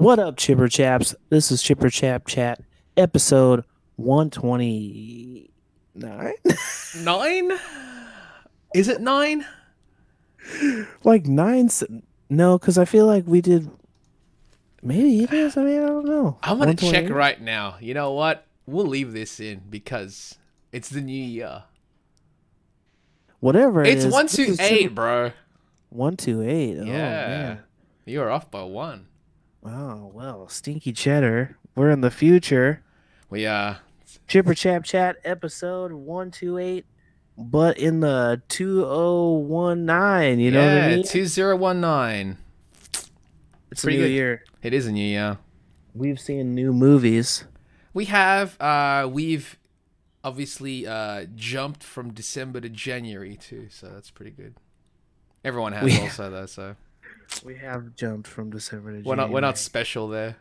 What up, Chipper Chaps? This is Chipper Chap Chat, episode 129. Nine? Is it nine? Like nine? No, because I feel like we did. Maybe it is. I mean, I don't know. I'm gonna check 128? right now. You know what? We'll leave this in because it's the new year. Whatever it It's is. one This two is eight, Chipper- bro. 128. Oh, Yeah, man. you're off by one. Oh, well, stinky cheddar. We're in the future. We are. Chipper Chap Chat, episode 128, but in the 2019. You know what I Yeah, mean? 2019. It's a pretty new good. year. It is a new year. We've seen new movies. We have. We've obviously jumped from December to January too, so that's pretty good. Everyone has also though, so We have jumped from December to we're January. not special there.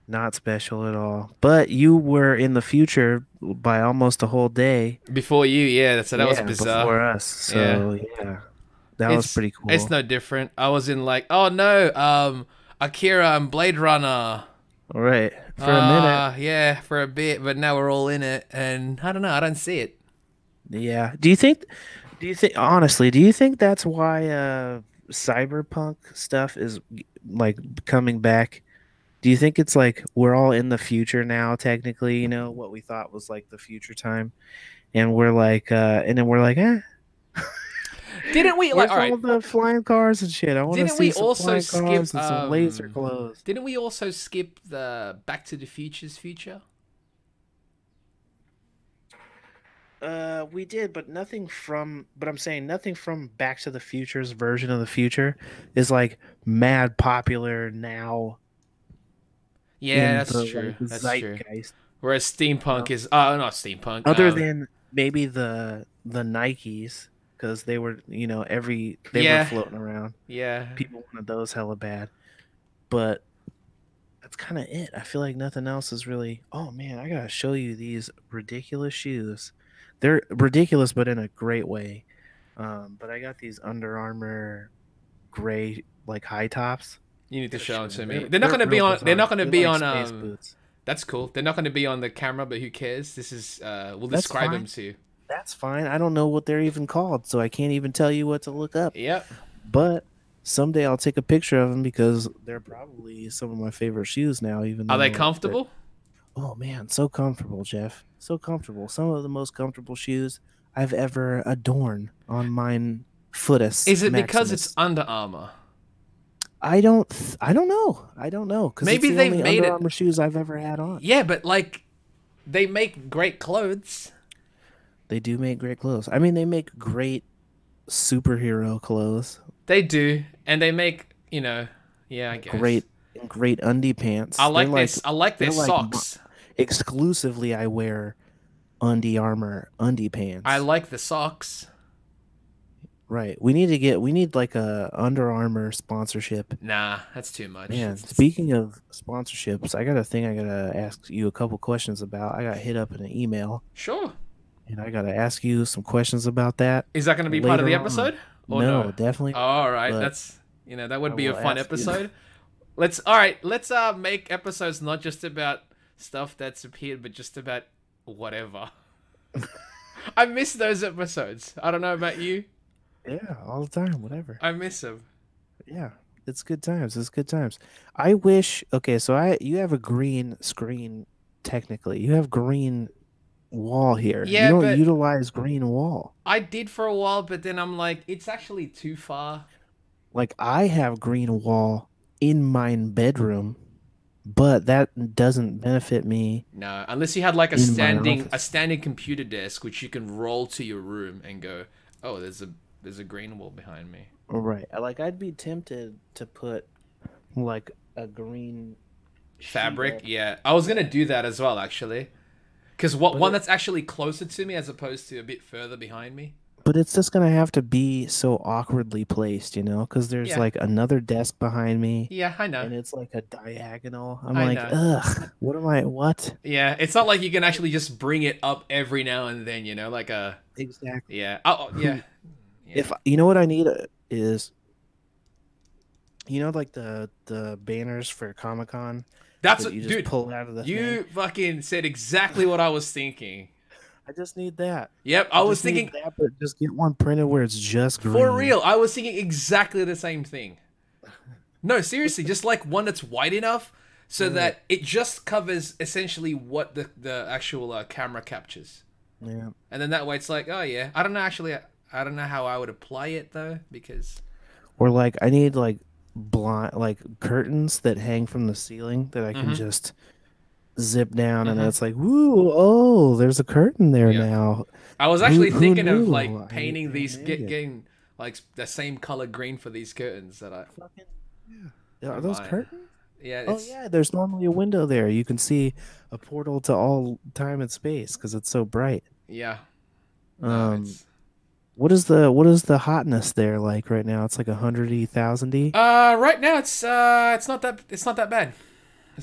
Not special at all. But you were in the future by almost a whole day. Before you, yeah. So that was bizarre. Before us. So yeah, that was pretty cool. It's no different. I was in like, oh no, Akira and Blade Runner. All right, for a minute. Yeah, for a bit, but now we're all in it, and I don't know. I don't see it. Yeah. Do you think? Honestly? Do you think that's why cyberpunk stuff is like coming back? Do you think it's like we're all in the future now, technically, you know, what we thought was like the future time, and we're like and then we're like, Didn't we where's like? All right. all the flying cars and shit? I want to Didn't see we some also flying skip cars and some laser clothes. Didn't we also skip the Back to the Future's future? We did, but nothing from. But I'm saying nothing from Back to the Future's version of the future is like mad popular now. Yeah, in that's the, true. like, That's true. zeitgeist. Whereas steampunk is, not steampunk. Other than maybe the Nikes, because they were, you know, they Yeah. were floating around. yeah, People wanted those hella bad, but that's kind of it. I feel like nothing else is really. Oh man, I gotta show you these ridiculous shoes. They're ridiculous, but in a great way. But I got these Under Armour gray like high tops. you need to Gotta show show them to you. me. They're not going to be real on. They're not bizarre. going to They're be like on. space boots. That's cool. They're not going to be on the camera, but who cares? This is. We'll That's describe fine. them to you. That's fine. I don't know what they're even called, so I can't even tell you what to look up. Yep. But someday I'll take a picture of them because they're probably some of my favorite shoes now. Even Are though they comfortable? oh man, so comfortable, Jeff. So comfortable. Some of the most comfortable shoes I've ever adorned on mine footus. Is it because Maximus. it's Under Armour? I don't know. I don't know because Maybe it's the they've only made Under it- Armour shoes I've ever had on. Yeah, but like, they make great clothes. They do make great clothes. I mean, they make great superhero clothes. They do, and they make yeah. I guess Great undie pants. I like They're this. I like their they're like socks. Exclusively, I wear Undie Armour undie pants. I like the socks. Right. We need like a Under Armour sponsorship. Nah, that's too much. Man, speaking of sponsorships, I got a thing I gotta ask you a couple questions about. I got hit up in an email, Sure. and I gotta ask you some questions about that. Is that going to be part of the Later on. episode? Or No, definitely. All right, but that's that would I be a will fun ask you. episode. Let's make episodes not just about stuff that's appeared, but just about whatever. I miss those episodes. I don't know about you. Yeah, all the time, whatever. I miss them. Yeah, it's good times. It's good times. I wish. Okay, so you have a green screen. Technically, you have green wall here. Yeah, you don't but- utilize green wall. I did for a while, but then I'm like, it's actually too far. Like I have green wall in my bedroom, but that doesn't benefit me. No, unless you had like a In my office. standing computer desk, which you can roll to your room and go, oh, there's a green wall behind me. Right. Like I'd be tempted to put like a green sheet Fabric, up. yeah. I was gonna do that as well, actually, because one it- that's actually closer to me as opposed to a bit further behind me. But it's just gonna have to be so awkwardly placed, you know, because there's Yeah. like another desk behind me. Yeah, I know. And it's like a diagonal. I'm I like, know. ugh, what? Yeah, it's not like you can actually just bring it up every now and then, like a Exactly. yeah. Oh, yeah. If you know what I need is, You know, like the banners for Comic Con That's that you just dude. pull out of the thing. You fucking said exactly what I was thinking. I just need that. Yep, I I was just need thinking that, but just get one printed where it's just for green. real. I was thinking exactly the same thing. No, seriously, just like one that's wide enough so Right. that it just covers essentially what the actual camera captures. Yeah. And then that way it's like, oh yeah. I don't know actually. I don't know how I would apply it though because Or like I need like blind like curtains that hang from the ceiling that I can mm-hmm, just zip down and mm-hmm, it's like, woo, oh, there's a curtain there yeah. now. I was Who actually who thinking of knew? like painting I these, made it. getting like the same color green for these curtains that I Fucking yeah. for Are those mine. curtains? Yeah, Oh it's yeah, there's normally a window there. You can see a portal to all time and space because it's so bright. yeah. No, Um, it's what is the hotness there like right now? It's like 100,000. right now it's not that bad. It's not that bad.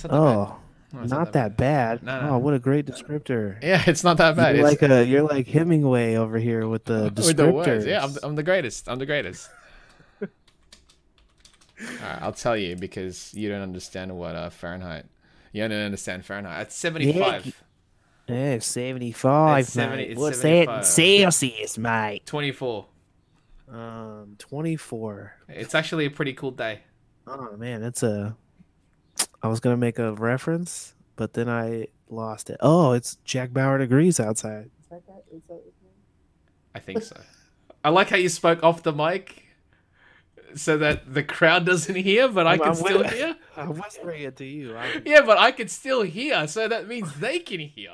Oh, No, it's not not that bad. that bad. No, no. Oh, what a great descriptor. Yeah, it's not that bad. You're It's like a you're like Hemingway over here with the with the words. Yeah, descriptors. I'm the greatest. I'm the greatest. All right, I'll tell you because you don't understand what Fahrenheit. You don't understand Fahrenheit. It's Yeah, 75. yeah, 75, It's 70. mate. It's What's that in 75. Celsius, mate? 24. 24. It's actually a pretty cool day. Oh man, I was gonna make a reference, but then I lost it. Oh, it's Jack Bauer degrees outside. I think so. I like how you spoke off the mic so that the crowd doesn't hear, but I can still hear. I'm whispering it to you. Yeah, but I can still hear, so that means they can hear.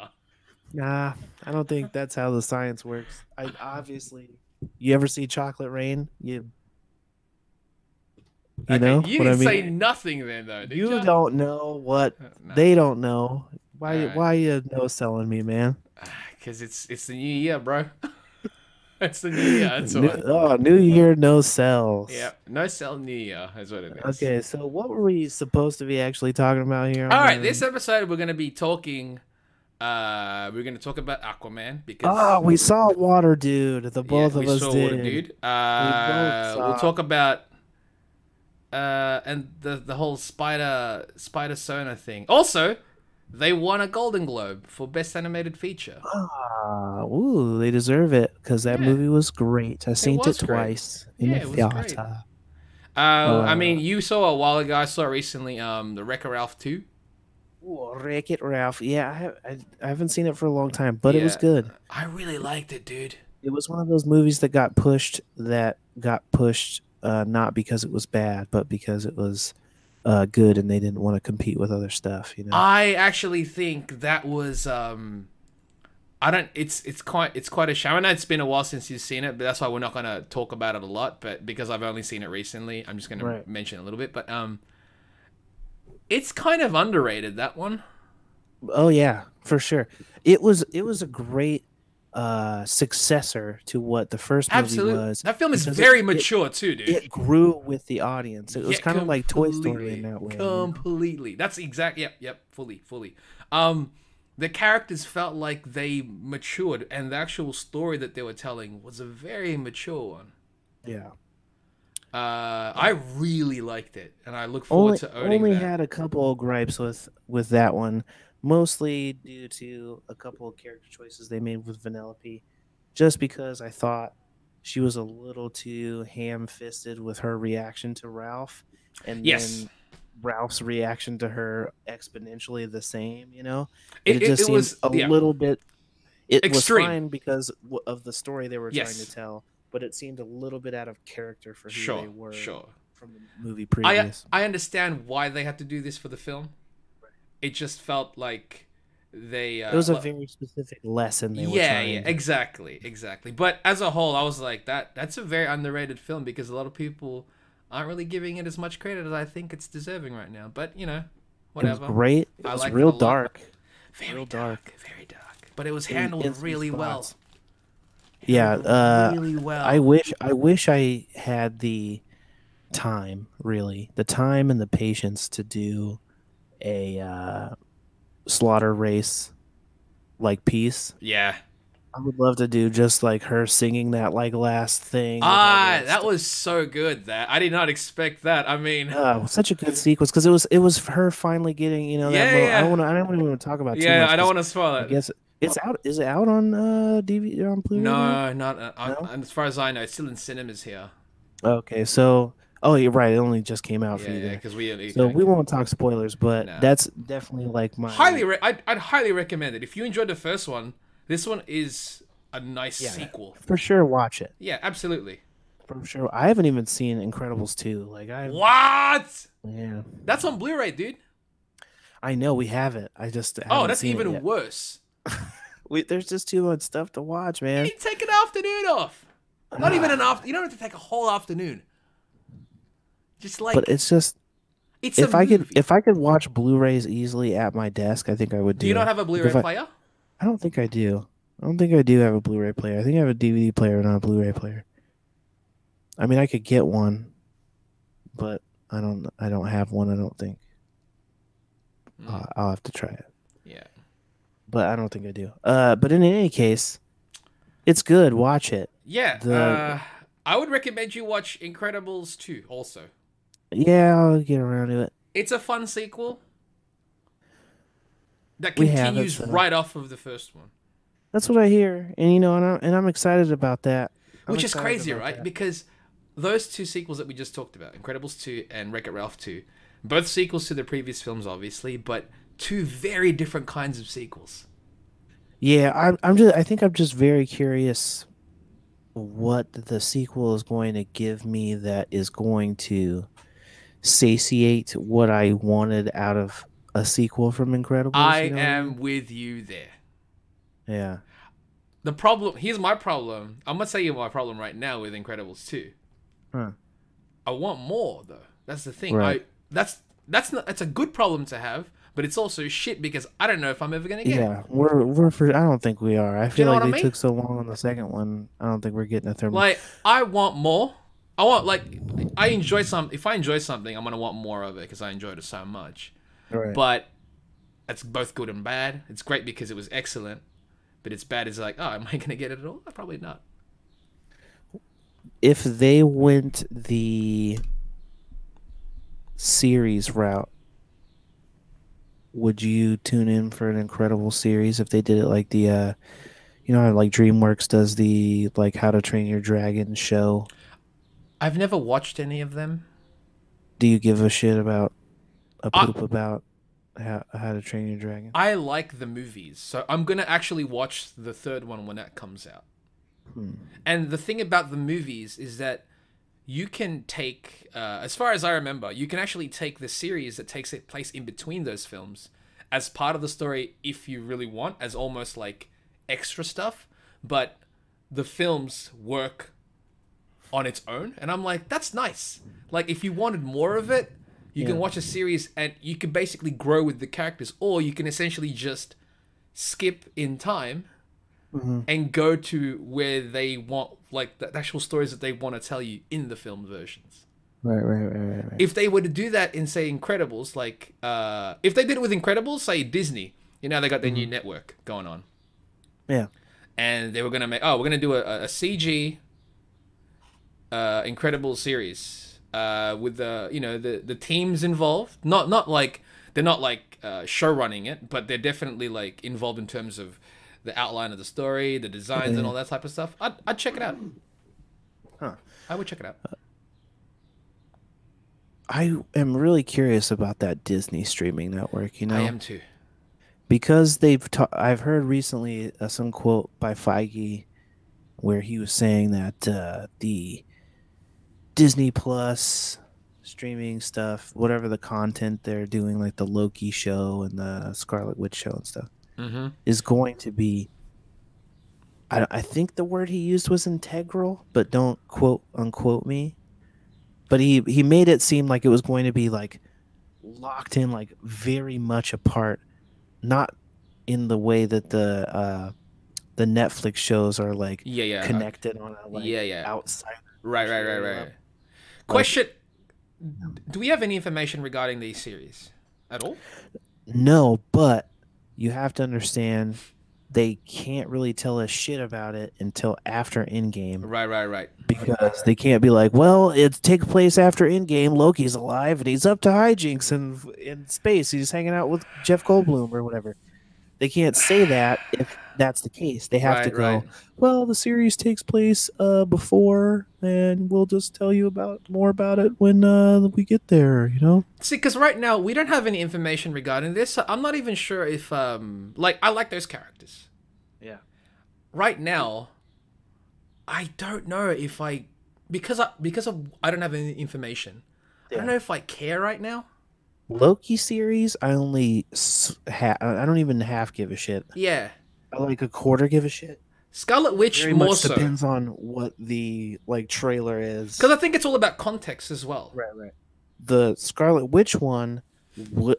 Nah, I don't think that's how the science works. I obviously, you ever see Chocolate Rain? You Okay, know you what I didn't say mean? nothing then, though, did You you? don't know what No. they don't know. All Why? right. Why you no selling me, man? Because it's the new year, bro. It's the new year. That's New, why. oh, New Year, no sells. Yeah, no sell new year is what it is. Okay, so what were we supposed to be actually talking about here? All right, this episode we're gonna be talking. We're gonna talk about Aquaman because Oh, we saw Water Dude. The yeah, both we of us saw did. Water Dude. We both We'll saw. talk about and the whole Spidersona thing. Also, they won a Golden Globe for Best Animated Feature. Ooh, they deserve it because that Yeah, movie was great. I seen was it great. twice in Yeah, the it was great. theater. I mean, you saw a while ago. I saw recently the Wreck-It Ralph 2. Ooh, Wreck-It Ralph. Yeah, I haven't seen it for a long time, but it was Yeah, good. I really liked it, dude. It was one of those movies that got pushed. Not because it was bad, but because it was good, and they didn't want to compete with other stuff. You know. I actually think that was I don't it's quite a shame. I know it's been a while since you've seen it, but that's why we're not gonna talk about it a lot. But because I've only seen it recently, I'm just gonna Right. mention it a little bit. But it's kind of underrated, that one. Oh yeah, for sure. It was a great successor to what the first movie Absolutely. was. That film is because very mature too, dude. it grew with the audience. It was Yeah, kind of like Toy Story completely. in that way. You know? Completely. That's exact. Yep. Fully. The characters felt like they matured, and the actual story that they were telling was a very mature one. Yeah. I really liked it, and I look forward to owning Only that. had a couple of gripes with that one, mostly due to a couple of character choices they made with Vanellope, just because I thought she was a little too ham-fisted with her reaction to Ralph, and Yes, then Ralph's reaction to her exponentially the same. You know, it, it it, just it seemed was a yeah little bit. It was extreme. fine because of the story they were trying to Yes, tell, but it seemed a little bit out of character for who they were sure. from the movie I previous. I understand why they had to do this for the film. It just felt like they It was a very specific lesson they were yeah, trying to. exactly. But as a whole, I was like that's a very underrated film because a lot of people aren't really giving it as much credit as I think it's deserving right now. But you know, It was whatever. great. It I was liked it real a lot. dark. Very Real dark, very dark. But it was in handled some really well. spots. Yeah, Handled really well. I wish I had the time, really, the time and the patience to do a slaughter race like piece. Yeah. I would love to do just like her singing that like last thing with all Ah, that that stuff. was so good. That I did not expect that. I mean, Such a good sequence because it was her finally getting that yeah, I don't yeah, want to I don't even want to talk about too yeah. much I don't because want to spoil I it. guess it's out. Is it out on DVD on Blu-ray now? No, not. No. And as far as I know, it's still in cinemas here. Okay, so you're right. It only just came out for Yeah, you yeah. there, Because we, so we won't talk spoilers. But nah. that's definitely like my I'd highly recommend it. If you enjoyed the first one, this one is a nice yeah sequel. for sure. Watch it Yeah, absolutely. for sure. I haven't even seen Incredibles 2. Like What? yeah, That's on Blu-ray, dude. I know we have it. I just Oh, haven't that's seen it even yet. worse. There's just too much stuff to watch, You man. need to take an afternoon off. Not even an after. You don't have to take a whole afternoon. Just But like it's just it's a if movie. I could watch Blu-rays easily at my desk, I think I would Do you do not it. have a Like Blu-ray player? I don't think I do. I don't think I do have a Blu-ray player. I think I have a DVD player, not a Blu-ray player. I mean, I could get one, but I don't have one. I don't think. Mm, I'll have to try it, yeah. but I don't think I do. But in any case, it's good. Watch it. Yeah. The I would recommend you watch Incredibles 2 also. Yeah, I'll get around to it. It's a fun sequel that We have it, continues so right off of the first one. that's what I hear, and I'm excited about that. I'm Which is excited crazy, about right? that. Because those two sequels that we just talked about, Incredibles 2 and Wreck-It Ralph 2, both sequels to the previous films, obviously, but two very different kinds of sequels. Yeah, I think I'm just very curious what the sequel is going to give me that is going to satiate what I wanted out of a sequel from Incredibles. You I know what I am mean? with you there. Yeah. The problem, here's my problem. I'm going to tell you my problem right now with Incredibles 2. Huh. I want more, though. That's the thing. Right. That's a good problem to have, but it's also shit because I don't know if I'm ever going to get it. Yeah, I don't think we are. I Do you feel know like what I they mean? took so long on the second one. I don't think we're getting a third one. Like, I want more. I want, like, I enjoy some. If I enjoy something, I'm gonna want more of it because I enjoyed it so much. Right. But it's both good and bad. It's great because it was excellent, but it's bad. It's like, oh, am I gonna get it at all? Probably not. If they went the series route, would you tune in for an incredible series if they did it like the how like DreamWorks does the like How to Train Your Dragon show? I've never watched any of them. Do you give a shit about a I poop about how to Train Your Dragon? I like the movies, so I'm gonna actually watch the third one when that comes out. Hmm. And the thing about the movies is that you can take, as far as I remember, you can actually take the series that takes place in between those films as part of the story if you really want, as almost like extra stuff. But the films work on its own, and I'm like, that's nice. Like, if you wanted more of it, you can Yeah. watch a series and you can basically grow with the characters, or you can essentially just skip in time Hmm. and go to where they want, like the actual stories that they want to tell you in the film versions. Right. If they were to do that in, say, Incredibles, like if they did it with Incredibles, say Disney, they got their new Hmm. network going on, Yeah. and they were gonna make, we're gonna do a CG Incredible series with the teams involved, not like they're not like show running it, but they're definitely like involved in terms of the outline of the story, the designs, and Yeah. all that type of stuff. I'd check it out. Huh. I would check it out. I am really curious about that Disney streaming network, I am too. because I've heard recently some quote by Feige where he was saying that the Disney Plus streaming stuff, whatever the content they're doing, like the Loki show and the Scarlet Witch show and stuff, Mm-hmm. is going to be. I think the word he used was integral, but don't quote unquote me. But he made it seem like it was going to be like locked in, like very much a part, not in the way that the Netflix shows are like Yeah, yeah, connected on a like yeah. outside Right. level. Like Question: do we have any information regarding these series at all? no, but you have to understand they can't really tell us shit about it until after Endgame Right, right, right. because they can't be like, well, it takes place after Endgame. Loki's alive and he's up to hijinks in space. He's hanging out with Jeff Goldblum or whatever. They can't say that if that's the case. They have to Right, right. go, well, the series takes place before, and we'll just tell you about more about it when we get there, you know? See, because right now we don't have any information regarding this. So I'm not even sure if like I like those characters. Yeah. Right now, I don't know if I because of I don't have any information. I don't know if I care right now. Loki series, I only I don't even half give a shit. Yeah. I like a quarter give a shit. Scarlet Witch Very more much so. depends on what the like trailer is. Because I think it's all about context as well. Right, right. The Scarlet Witch one,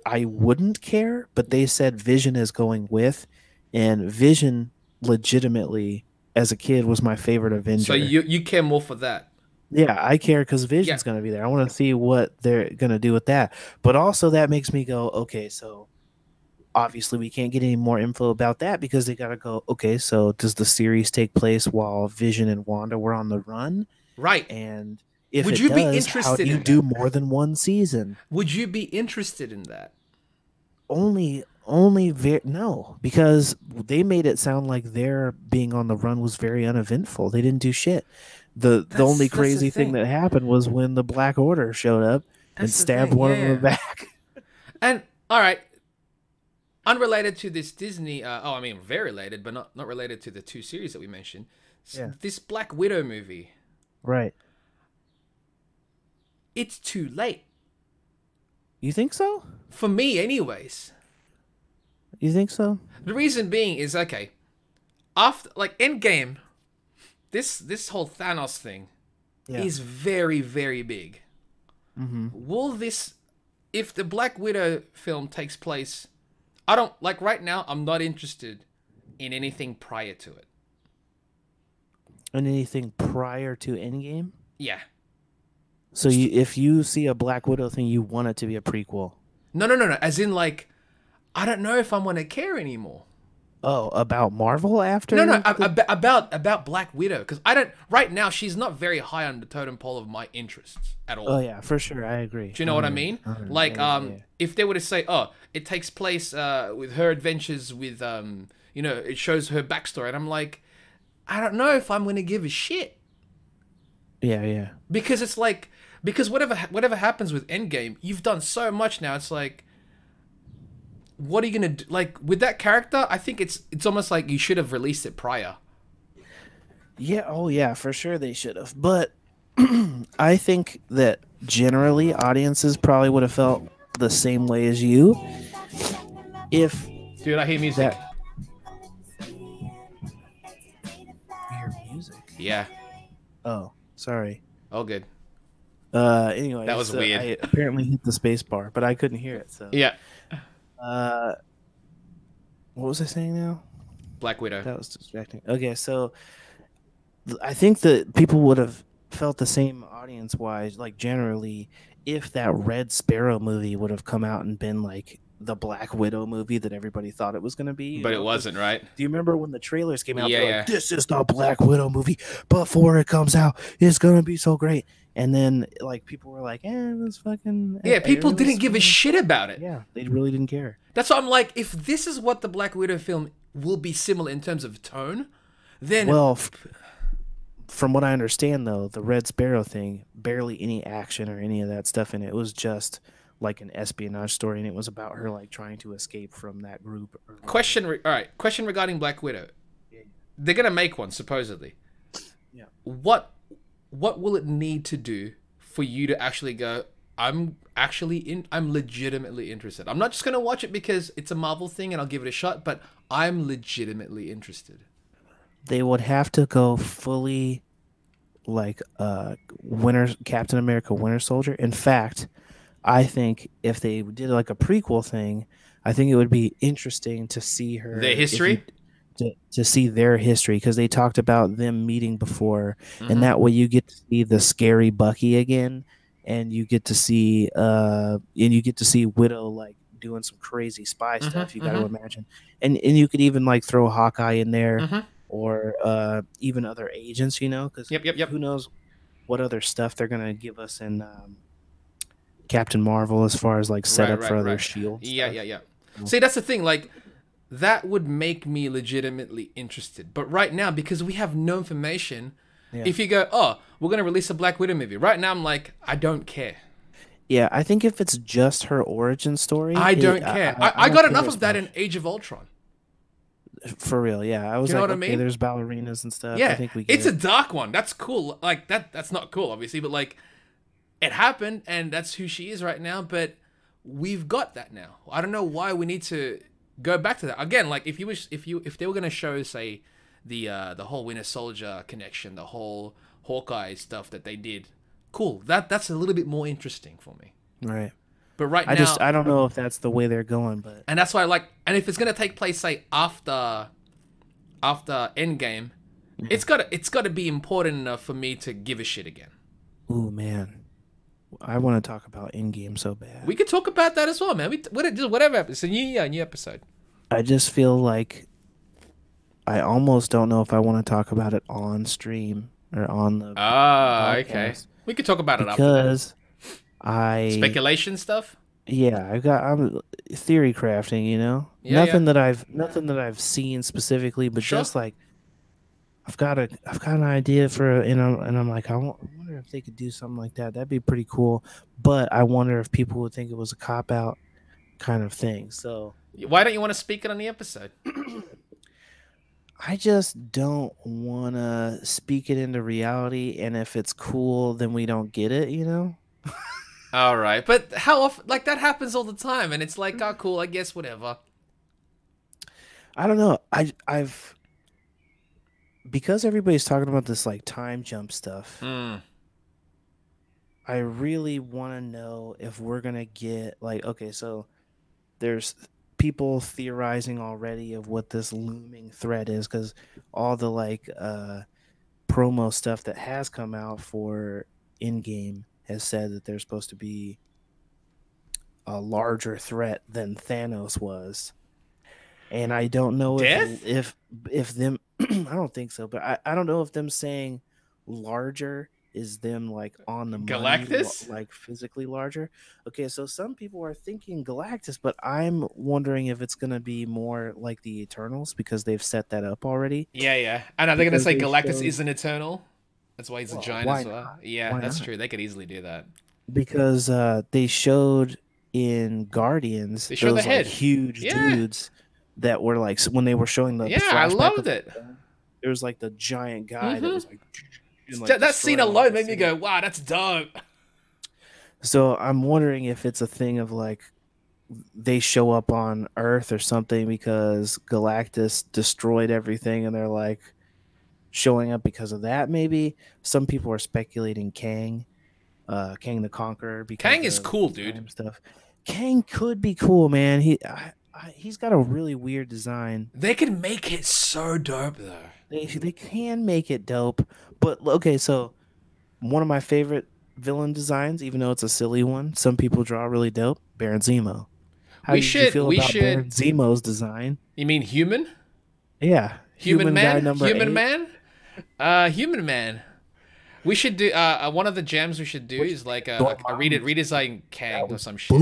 I wouldn't care, but they said Vision is going with, and Vision legitimately as a kid was my favorite Avenger. So you care more for that. Yeah, I care because Vision's going to be there. I want to see what they're going to do with that. But also that makes me go, okay, so obviously we can't get any more info about that because they got to go, okay, so does the series take place while Vision and Wanda were on the run? Right. And if would it you does, be interested how do you in do that? more than one season? Would you be interested in that? No, because they made it sound like their being on the run was very uneventful. They didn't do shit. The only crazy thing that happened was when the Black Order showed up and stabbed one of them in the back. And all right, unrelated to this Disney, I mean very related, but not related to the two series that we mentioned. Yeah. This Black Widow movie. Right. It's too late. You think so? For me, anyways. You think so? The reason being is, okay, after like Endgame, this whole Thanos thing is very, very big. Mm-hmm. Will this, if the Black Widow film takes place, I don't like right now. I'm not interested in anything prior to it. And anything prior to Endgame? Yeah. So if you see a Black Widow thing, you want it to be a prequel? No. As in, like, I don't know if I'm gonna care anymore. Oh, about Marvel after? No. About Black Widow, because I don't. Right now, she's not very high on the totem pole of my interests at all. Oh yeah, for sure, I agree. Do you know what I mean? Like, if they were to say, oh, it takes place with her adventures with it shows her backstory, and I'm like, I don't know if I'm gonna give a shit. Yeah. Because it's like, because whatever happens with Endgame, you've done so much now. It's like, what are you gonna do? Like with that character? I think it's almost like you should have released it prior. Yeah. Oh yeah, for sure they should have. But I think that generally audiences probably would have felt the same way as you. If dude, I hear music. Weird music. Yeah. Oh, sorry. Oh, good. Anyway, that was weird. I apparently hit the space bar, but I couldn't hear it. So yeah. What was I saying now? Black Widow. That was distracting. Okay, so I think that people would have felt the same audience-wise, like generally, if that Red Sparrow movie would have come out and been like the Black Widow movie that everybody thought it was going to be. But it wasn't, right? Do you remember when the trailers came out? Yeah. Like, this is the Black Widow movie. Before it comes out, it's going to be so great. And then, like, people were like, it was fucking... Yeah, people didn't give a shit about it. Yeah, they really didn't care. That's why I'm like, if this is what the Black Widow film will be similar in terms of tone, then... Well, from what I understand, though, the Red Sparrow thing, barely any action or any of that stuff in it. It was just like an espionage story, and it was about her, like, trying to escape from that group. Question regarding Black Widow. Yeah. They're going to make one, supposedly. Yeah. What will it need to do for you to actually go, I'm legitimately interested. I'm not just going to watch it because it's a Marvel thing and I'll give it a shot, but I'm legitimately interested. They would have to go fully like Captain America Winter Soldier. In fact, I think if they did like a prequel thing, I think it would be interesting to see her... Their history? To see their history, because they talked about them meeting before, and that way you get to see the scary Bucky again, and you get to see Widow like doing some crazy spy Mm-hmm, stuff. You got to mm-hmm, imagine, and you could even like throw Hawkeye in there, mm-hmm. or even other agents. Because Yep, yep, yep. who knows what other stuff they're gonna give us in Captain Marvel as far as like Right, setup for right, other right. Shield Yeah, stuff. yeah, yeah. So, See, that's the thing. Like, that would make me legitimately interested. But right now, because we have no information, yeah, if you go, oh, we're gonna release a Black Widow movie, right now I'm like, I don't care. yeah. I think if it's just her origin story, I don't care. I I don't got care enough as of that in much. Age of Ultron. For real, yeah. I Do was you know like, what I okay, mean? there's ballerinas and stuff. I Yeah, think we get it's a it. dark one. That's cool. Like that's not cool, obviously, but like it happened, and that's who she is right now. But we've got that now. I don't know why we need to go back to that again. Like if they were gonna show, say, the whole Winter Soldier connection, the whole Hawkeye stuff that they did, cool. That's a little bit more interesting for me. Right. But right now, I don't know if that's the way they're going, but and that's why I like, and if it's gonna take place, say, after Endgame, yeah. it's gotta be important enough for me to give a shit again. Ooh man, I want to talk about Endgame so bad. We could talk about that as well, man. Just whatever. It's a new episode. I just feel like I almost don't know if I want to talk about it on stream or on the Ah, okay. podcast We could talk about it after that. because I Speculation stuff. yeah, I'm theory crafting, Yeah, yeah. Nothing that I've seen specifically, but Sure. just like I've got an idea for and I'm like I wonder if they could do something like that. That'd be pretty cool. But I wonder if people would think it was a cop out kind of thing. So Why don't you want to speak it on the episode? I just don't want to speak it into reality, and if it's cool, then we don't get it. All right, but how often? Like that happens all the time, and it's like, oh, cool. I guess whatever. I don't know. I've because everybody's talking about this like time jump stuff. Hmm. I really want to know if we're gonna get like okay, so there's people theorizing already of what this looming threat is because all the like promo stuff that has come out for in-game has said that there's supposed to be a larger threat than Thanos was. And I don't know Death? if them I don't think so, but I don't know if them saying larger is them like on the money, Galactus? like physically larger. Okay, so some people are thinking Galactus, but I'm wondering if it's gonna be more like the Eternals because they've set that up already. Yeah, yeah. And are they gonna Because say they Galactus showed, isn't eternal? That's why he's a well, giant why as well. not? Yeah, Why that's not? true. They could easily do that. Because they showed in Guardians They show the those like head. huge Yeah, dudes that were like when they were showing the yeah. I flashback of loved it. there was like the giant guy that Hmm. was like and, like That scene destroying all alone the made me city. go, "Wow, that's dope." So I'm wondering if it's a thing of like they show up on Earth or something because Galactus destroyed everything and they're like showing up because of that. Maybe some people are speculating Kang the Conqueror because Kang is of cool, the dude. time stuff. Kang could be cool, man. He's got a really weird design. They could make it so dope, though. They can make it dope, but okay. So one of my favorite villain designs, even though it's a silly one, some people draw really dope. Baron Zemo. How We did you should. feel We about should. Baron Zemo's design? You mean human? Yeah, Human guy man? number Human 8. man? Human man. We should do. One of the jams we should do is like a redesign Kang or some shit.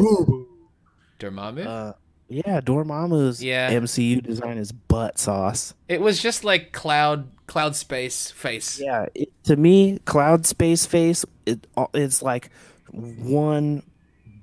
Dormammu. Yeah, Dormammu's Yeah. MCU design is butt sauce. It was just like cloud space face. Yeah, to me, Cloud Space Face, it's like one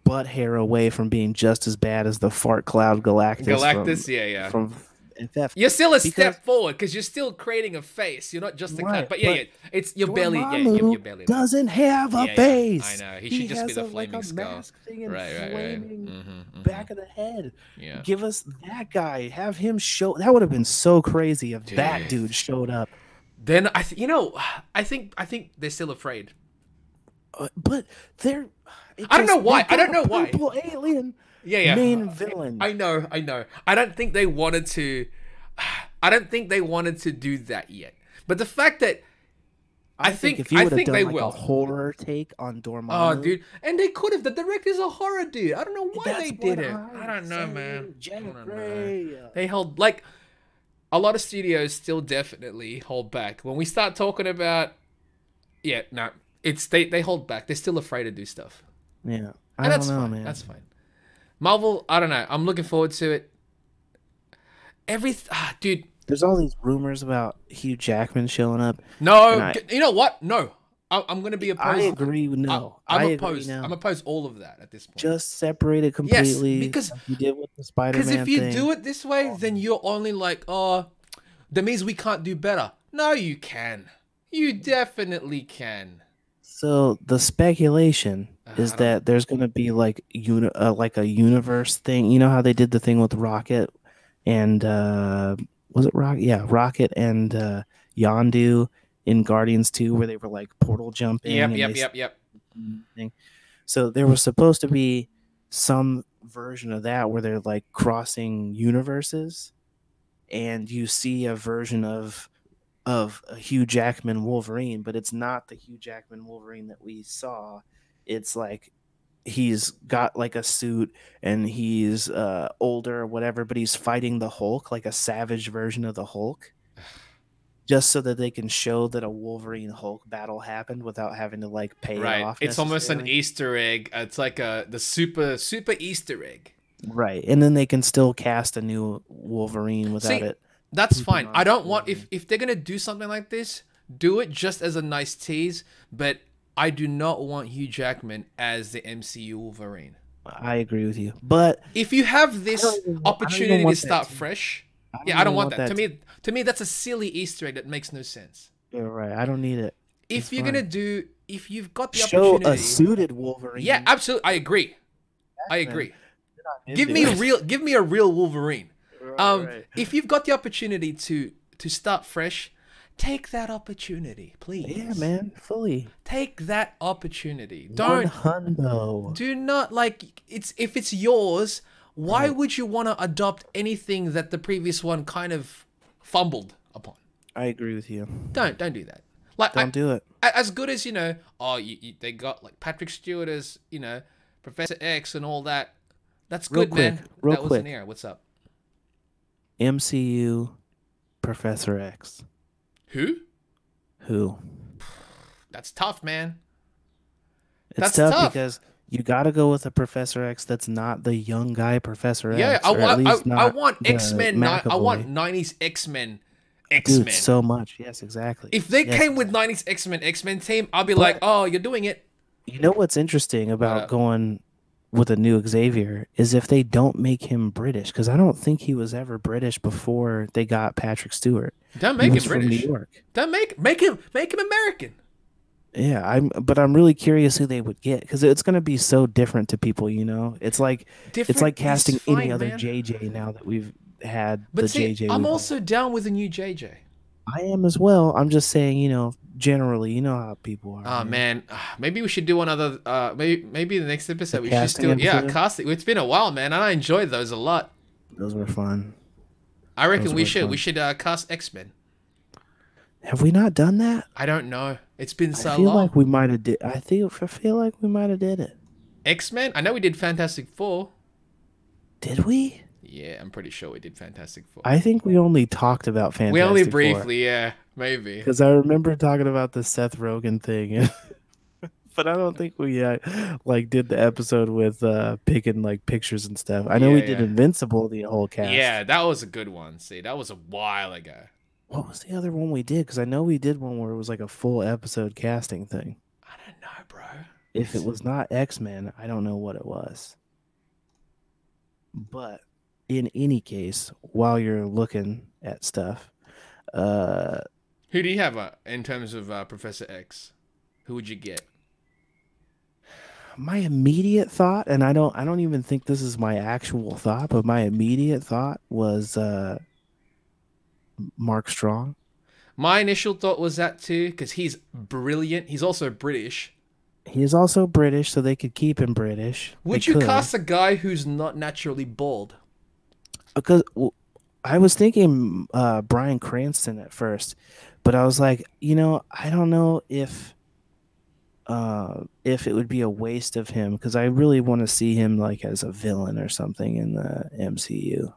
butt hair away from being just as bad as the Fart Cloud Galactus, yeah, yeah. from FF. You're still a Because- step forward because you're still creating a face. You're not just a cloud. Right, But yeah, but yeah. It's your belly. Yeah, Dormammu your belly. doesn't have a Yeah, face. I know. He should just be has the like flaming a skull. mask thing and Right. flaming Mm-hmm. back of the head. Yeah. Give us that guy. Have him show. That would have been so crazy if that dude showed up. Then I think they're still afraid. But they're. I don't know why. I don't know why. Purple alien. Yeah. Main villain. I know. I don't think they wanted to. I don't think they wanted to do that yet. But the fact that I think if you I would have think done they like a will. horror take on Oh, Dormammu, dude, and they could have. The director's a horror dude. I don't know why that's they what did it. I I'm don't know, man. saying. I Jack don't know. Ray. They hold like a lot of studios still definitely hold back when we start talking about. Yeah, no, it's they hold back. They're still afraid to do stuff, Yeah, I and don't that's know, fine. man. That's fine. Marvel, I don't know. I'm looking forward to it. Dude, There's all these rumors about Hugh Jackman showing up, and no, you know what? No, I'm going to be I opposed. agree. No, I'm I agree opposed. I'm now. opposed all of that at this point. Just separate it Yes, completely, because like you did with the if Spider-Man you thing. do it this way, then you're only like, oh, that means we can't do better. No, you can. You definitely can. So the speculation I is don't know. that there's going to be like a universe thing. You know how they did the thing with Rocket and was it Rocket? Yeah, Rocket and Yondu in Guardians 2 where they were like portal jumping Yep, and yep, yep, yep. thing. So there was supposed to be some version of that where they're like crossing universes and you see a version of a Hugh Jackman Wolverine, but it's not the Hugh Jackman Wolverine that we saw. It's like he's got like a suit and he's older or whatever, but he's fighting the Hulk, like a savage version of the Hulk, just so that they can show that a Wolverine Hulk battle happened without having to like pay it Right. off It's almost an necessarily. Easter egg. It's like the super Easter egg. Right. And then they can still cast a new Wolverine without See, it that's pooping fine. I on don't want Wolverine. if they're gonna do something like this, do it just as a nice tease. But I do not want Hugh Jackman as the MCU Wolverine. I agree with you. But If you have this I don't even opportunity to want that start too. fresh, I don't yeah, I don't even want want that. that To me, that's a silly Easter egg that makes no sense. You're right. I don't need it. It's If you're gonna fine. do, if you've got the Show a opportunity, suited yeah, Wolverine. absolutely, I agree. I Man, agree. I'm Give into me a it. real, give me a real Wolverine. Right. If you've got the opportunity to start fresh, take that opportunity, Yeah, please. man. Fully. Take that opportunity. One Don't hundo. do not like it's if it's yours. Why Right. would you want to adopt anything that the previous one kind of fumbled upon? I agree with you. Don't do that. Like Don't do it. as good as oh, they got like Patrick Stewart as Professor X and all that. That's Real good, quick. man. Real That was an quick. error. What's up? MCU Professor X. Who? Who? That's tough, man. It's That's tough tough. because you got to go with a Professor X that's not the young guy Professor Yeah, X, or at least I not want the X Men. I want McAvoy. '90s X Men. Dude, so much. Yes, exactly. If they Yes, came with exactly. '90s X Men team, I'll be like, oh, you're doing it. You know what's interesting about But going with a new Xavier is if they don't make him British, because I don't think he was ever British before they got Patrick Stewart. don't He make was him from New British. York. Don't make him American. Yeah, but I'm really curious who they would get because it's gonna be so different to people. It's like Different is casting any fine, other man. JJ now that we've had But the see, JJ. I'm we've also down with a new JJ. I am as well. I'm just saying, generally, you know how people are. Oh man, maybe we should do another. Maybe the next episode we should casting still episode? casting. It's been a while, man, and I enjoyed those a lot. Those were fun. I reckon Those we were should fun. we should cast X Men. Have we not done that? I don't know. It's been so I feel long. like we might have did. I feel like we might have did it. X Men. I know we did Fantastic Four. Did we? Yeah, I'm pretty sure we did Fantastic Four. I think we only talked about Fantastic We only Four. briefly, yeah, maybe. Because I remember talking about the Seth Rogen thing, but I don't think we did the episode with picking like pictures and stuff. I know we Yeah, did yeah. Invincible, the whole cast. Yeah, that was a good one. See, that was a while ago. What was the other one we did? Because I know we did one where it was like a full episode casting thing. I don't know, bro. If it was not X-Men, I don't know what it was. But in any case, while you're looking at stuff, Who do you have in terms of Professor X? Who would you get? my immediate thought, and I don't even think this is my actual thought, but my immediate thought was Mark Strong. My initial thought was that too, because he's brilliant. He's also British. He is also British, so they could keep him British. Would They you could. cast a guy who's not naturally bald? Because I was thinking Bryan Cranston at first, but I was like, I don't know if it would be a waste of him because I really want to see him like as a villain or something in the MCU.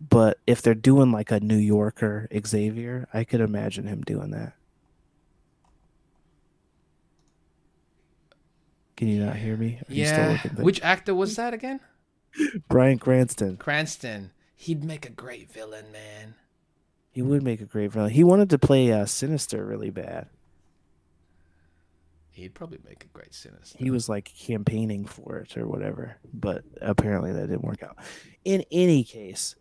But if they're doing like a New Yorker Xavier, I could imagine him doing that. Can you not hear me? Are you still Yeah. looking Which things? actor was that again? Bryan Cranston. Cranston. He'd make a great villain, man. He would make a great villain. He wanted to play Sinister really bad. He'd probably make a great Sinister. He was like campaigning for it or whatever, but apparently that didn't work out. In any case,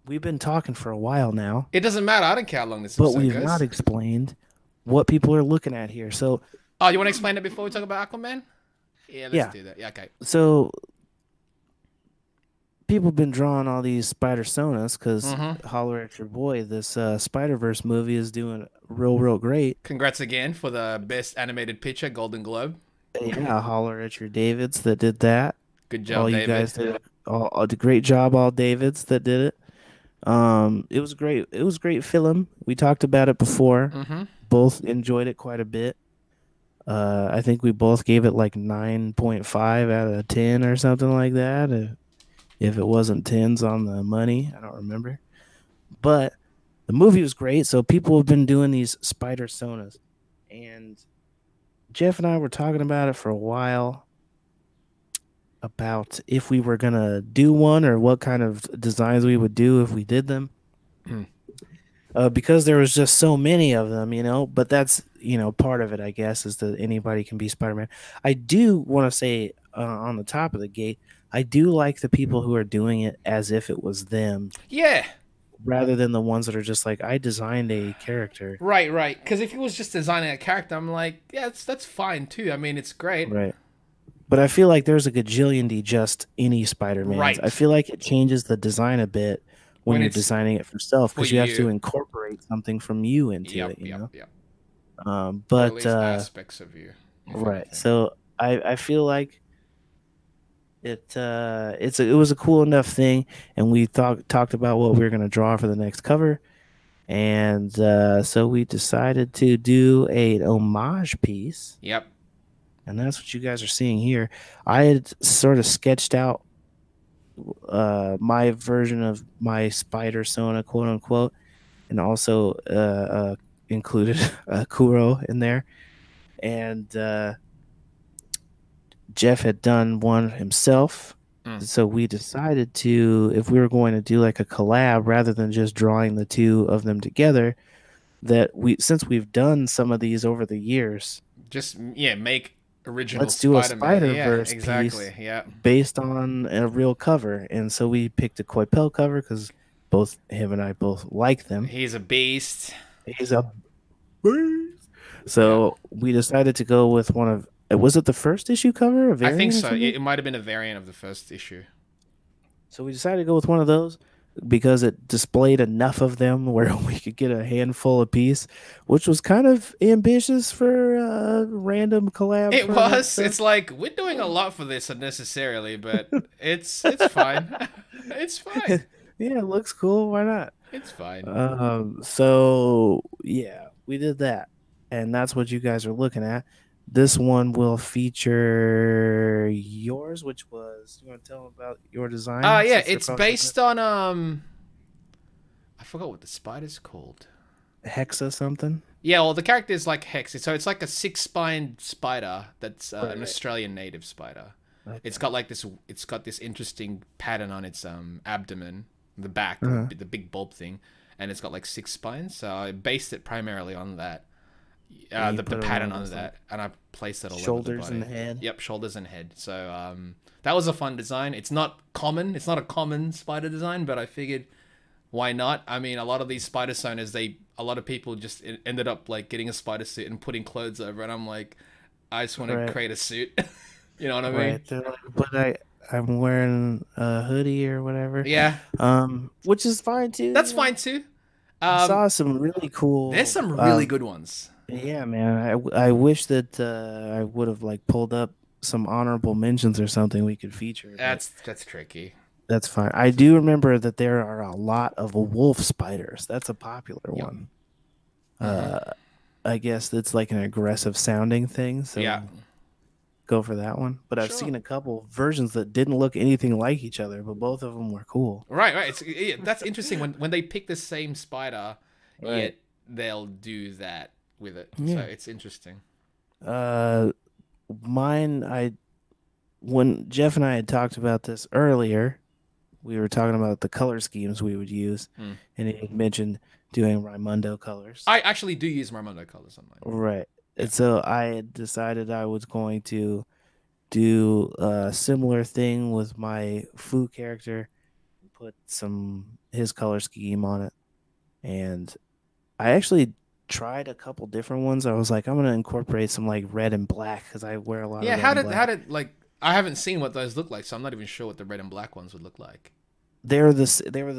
we've been talking for a while now, It doesn't matter. I don't care how long this but episode we've not goes. explained what people are looking at here. So, Oh, you want to explain it before we talk about Aquaman? Yeah, let's yeah. do that. Yeah, okay. So people have been drawing all these Spidersonas because Mm-hmm. holler at your boy. This Spider-Verse movie is doing real great. Congrats again for the best animated picture, Golden Globe. Yeah, holler at your Davids that did that. Good All job, you David. guys did all the great job, all Davids that did it. It was great. It was great film. We talked about it before. Mm-hmm. Both enjoyed it quite a bit. I think we both gave it like 9.5 out of 10 or something like that. If it wasn't tens on the money, I don't remember. But the movie was great. So people have been doing these Spidersonas, and Jeff and I were talking about it for a while about if we were gonna do one or what kind of designs we would do if we did them. Because there was just so many of them, But that's part of it, I guess, is that anybody can be Spider-Man. I do want to say on the top of the gate, I do like the people who are doing it as if it was them, Yeah. rather than the ones that are just like, I designed a character. Right, right. Because if he was just designing a character, I'm like, yeah, that's fine too. I mean, it's great. Right. But I feel like there's a gajillion just any Spider-Mans. I Right. feel like it changes the design a bit when When you're it's designing it for self for because you have to you. incorporate something from you into Yep, it, yep, yep. Or at But least aspects of you, if right. anything. So I feel like it was a cool enough thing, and we talked about what we were gonna draw for the next cover, and so we decided to do a homage piece, Yep. and that's what you guys are seeing here. I had sort of sketched out my version of my Spidersona, quote unquote, and also included Kuro in there, and Jeff had done one himself. Mm. So we decided to, if we were going to do like a collab rather than just drawing the two of them together, that since we've done some of these over the years, Just yeah, make original let's do a Spider-Man. Spider Yeah, Verse piece exactly. Yeah. based on a real cover. And so we picked a Coipel cover because both him and I both like them. He's a beast. He's a beast. Yeah. So we decided to go with one of, was it the first issue cover, a I think variant or so. something? It might have been a variant of the first issue. So we decided to go with one of those because it displayed enough of them where we could get a handful apiece, which was kind of ambitious for a random collab It format was. stuff. It's like we're doing a lot for this unnecessarily, but it's fine. It's fine. Yeah, it looks cool. Why not? It's fine. So yeah, we did that, and that's what you guys are looking at. This one will feature yours, which was, you want to tell them about your design Yeah, since they're it's probably looking based on I forgot what the spider's called. at Hexa something. Yeah, well, the character is like Hex. So it's like a six-spined spider that's Right, an right. Australian native spider. Okay. It's got like this. It's got this interesting pattern on its abdomen, the back, Uh-huh. the big bulb thing, and it's got like six spines. So I based it primarily on that, And you the put it pattern on on his, like, that, and I placed it all over the shoulders body. and head. Yep, shoulders and head. So that was a fun design. It's not common. It's not a common spider design, but I figured why not? I mean, a lot of these Spidersonas, a lot of people just ended up like getting a spider suit and putting clothes over, and I'm like, I just want to Right, create a suit. You know what I mean? right. They're like, but I'm wearing a hoodie or whatever. Yeah, Which is fine too. that's fine too. I Um, saw some really there's cool. some really good ones. Yeah, man. I wish that I would have like pulled up some honorable mentions or something we could feature, but That's tricky. That's fine. I do remember that there are a lot of wolf spiders. That's a popular Yep. one. Hmm. Uh, I guess it's like an aggressive sounding thing, Yeah. so go for that one. But I've Sure. seen a couple versions that didn't look anything like each other, but both of them were cool. Right. Right. That's interesting when they pick the same spider, Right. yet they'll do that with it. So Yeah. it's interesting. Uh, mine, I when Jeff and I had talked about this earlier, we were talking about the color schemes we would use, Hmm. and he had mentioned doing Raimundo colors. I actually do use Marmondo colors on mine. Right. Yeah. And so I had decided I was going to do a similar thing with my Fu character, put some his color scheme on it. And I actually tried a couple different ones. I was like, I'm gonna incorporate some like red and black because I wear a lot of Yeah. red How and did black. like I haven't seen what those look like, so I'm not even sure what the red and black ones would look like. They were the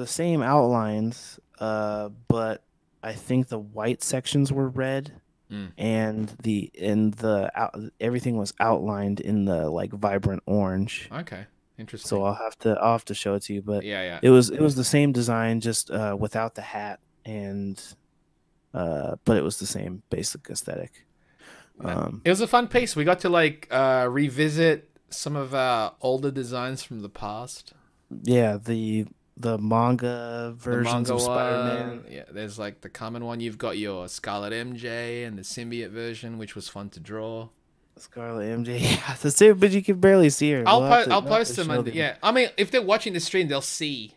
same outlines, but I think the white sections were red Mm. and everything was outlined in the like vibrant orange. Okay. So Interesting. I'll have to show it to you, but Yeah. Yeah. it was the same design just without the hat and but it was the same basic aesthetic. No. Um It was a fun piece. We got to like revisit some of our older designs from the past. yeah, the manga The versions manga of one, Spider-Man. yeah. There's like the common one. You've got your Scarlet MJ and the symbiote version, which was fun to draw. Scarlet MJ. Yeah, the same, but you can barely see her. I'll We'll have to post them, show and them. yeah. I mean, if they're watching the stream, they'll see.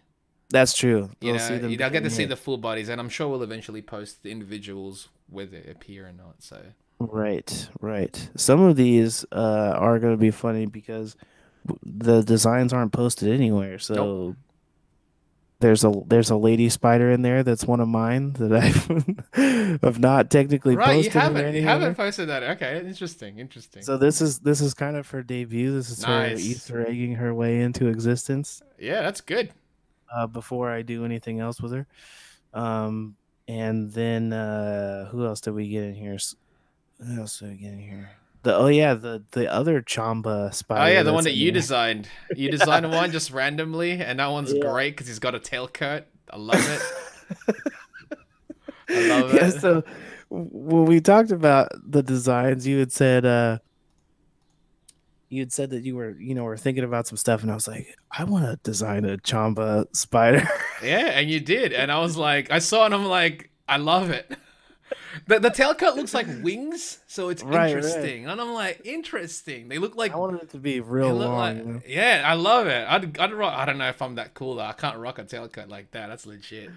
That's true. You They'll know, see them they'll get doing to see it. the full bodies, and I'm sure we'll eventually post the individuals whether they appear or not. So Right, right. Some of these are going to be funny because the designs aren't posted anywhere. nope. So there's a lady spider in there that's one of mine that I've have not technically Right, posted it you haven't anywhere. posted that. Okay, interesting, interesting. So this is kind of her debut. This is her Nice. Easter egging her way into existence Yeah, that's good. before I do anything else with her. Um, and then who else did we get in here? Who else did we get in here? The other Chamba Oh spider yeah, the one that's that in you there. designed. You designed one just randomly, and that one's Yeah. great because he's got a tail coat. I love it. I love Yeah, it. so when we talked about the designs, you had said that you were, were thinking about some stuff, and I was like, I want to design a Chamba spider. Yeah, and you did, and I was like, I saw it, and I'm like, I love it. The tail coat looks like wings, so it's Right, right. interesting, and I'm like, interesting. They look like I wanted it to be they real look long, like yeah, I love it. I'd rock. I don't know if I'm that cool though. I can't rock a tail coat like that. That's legit.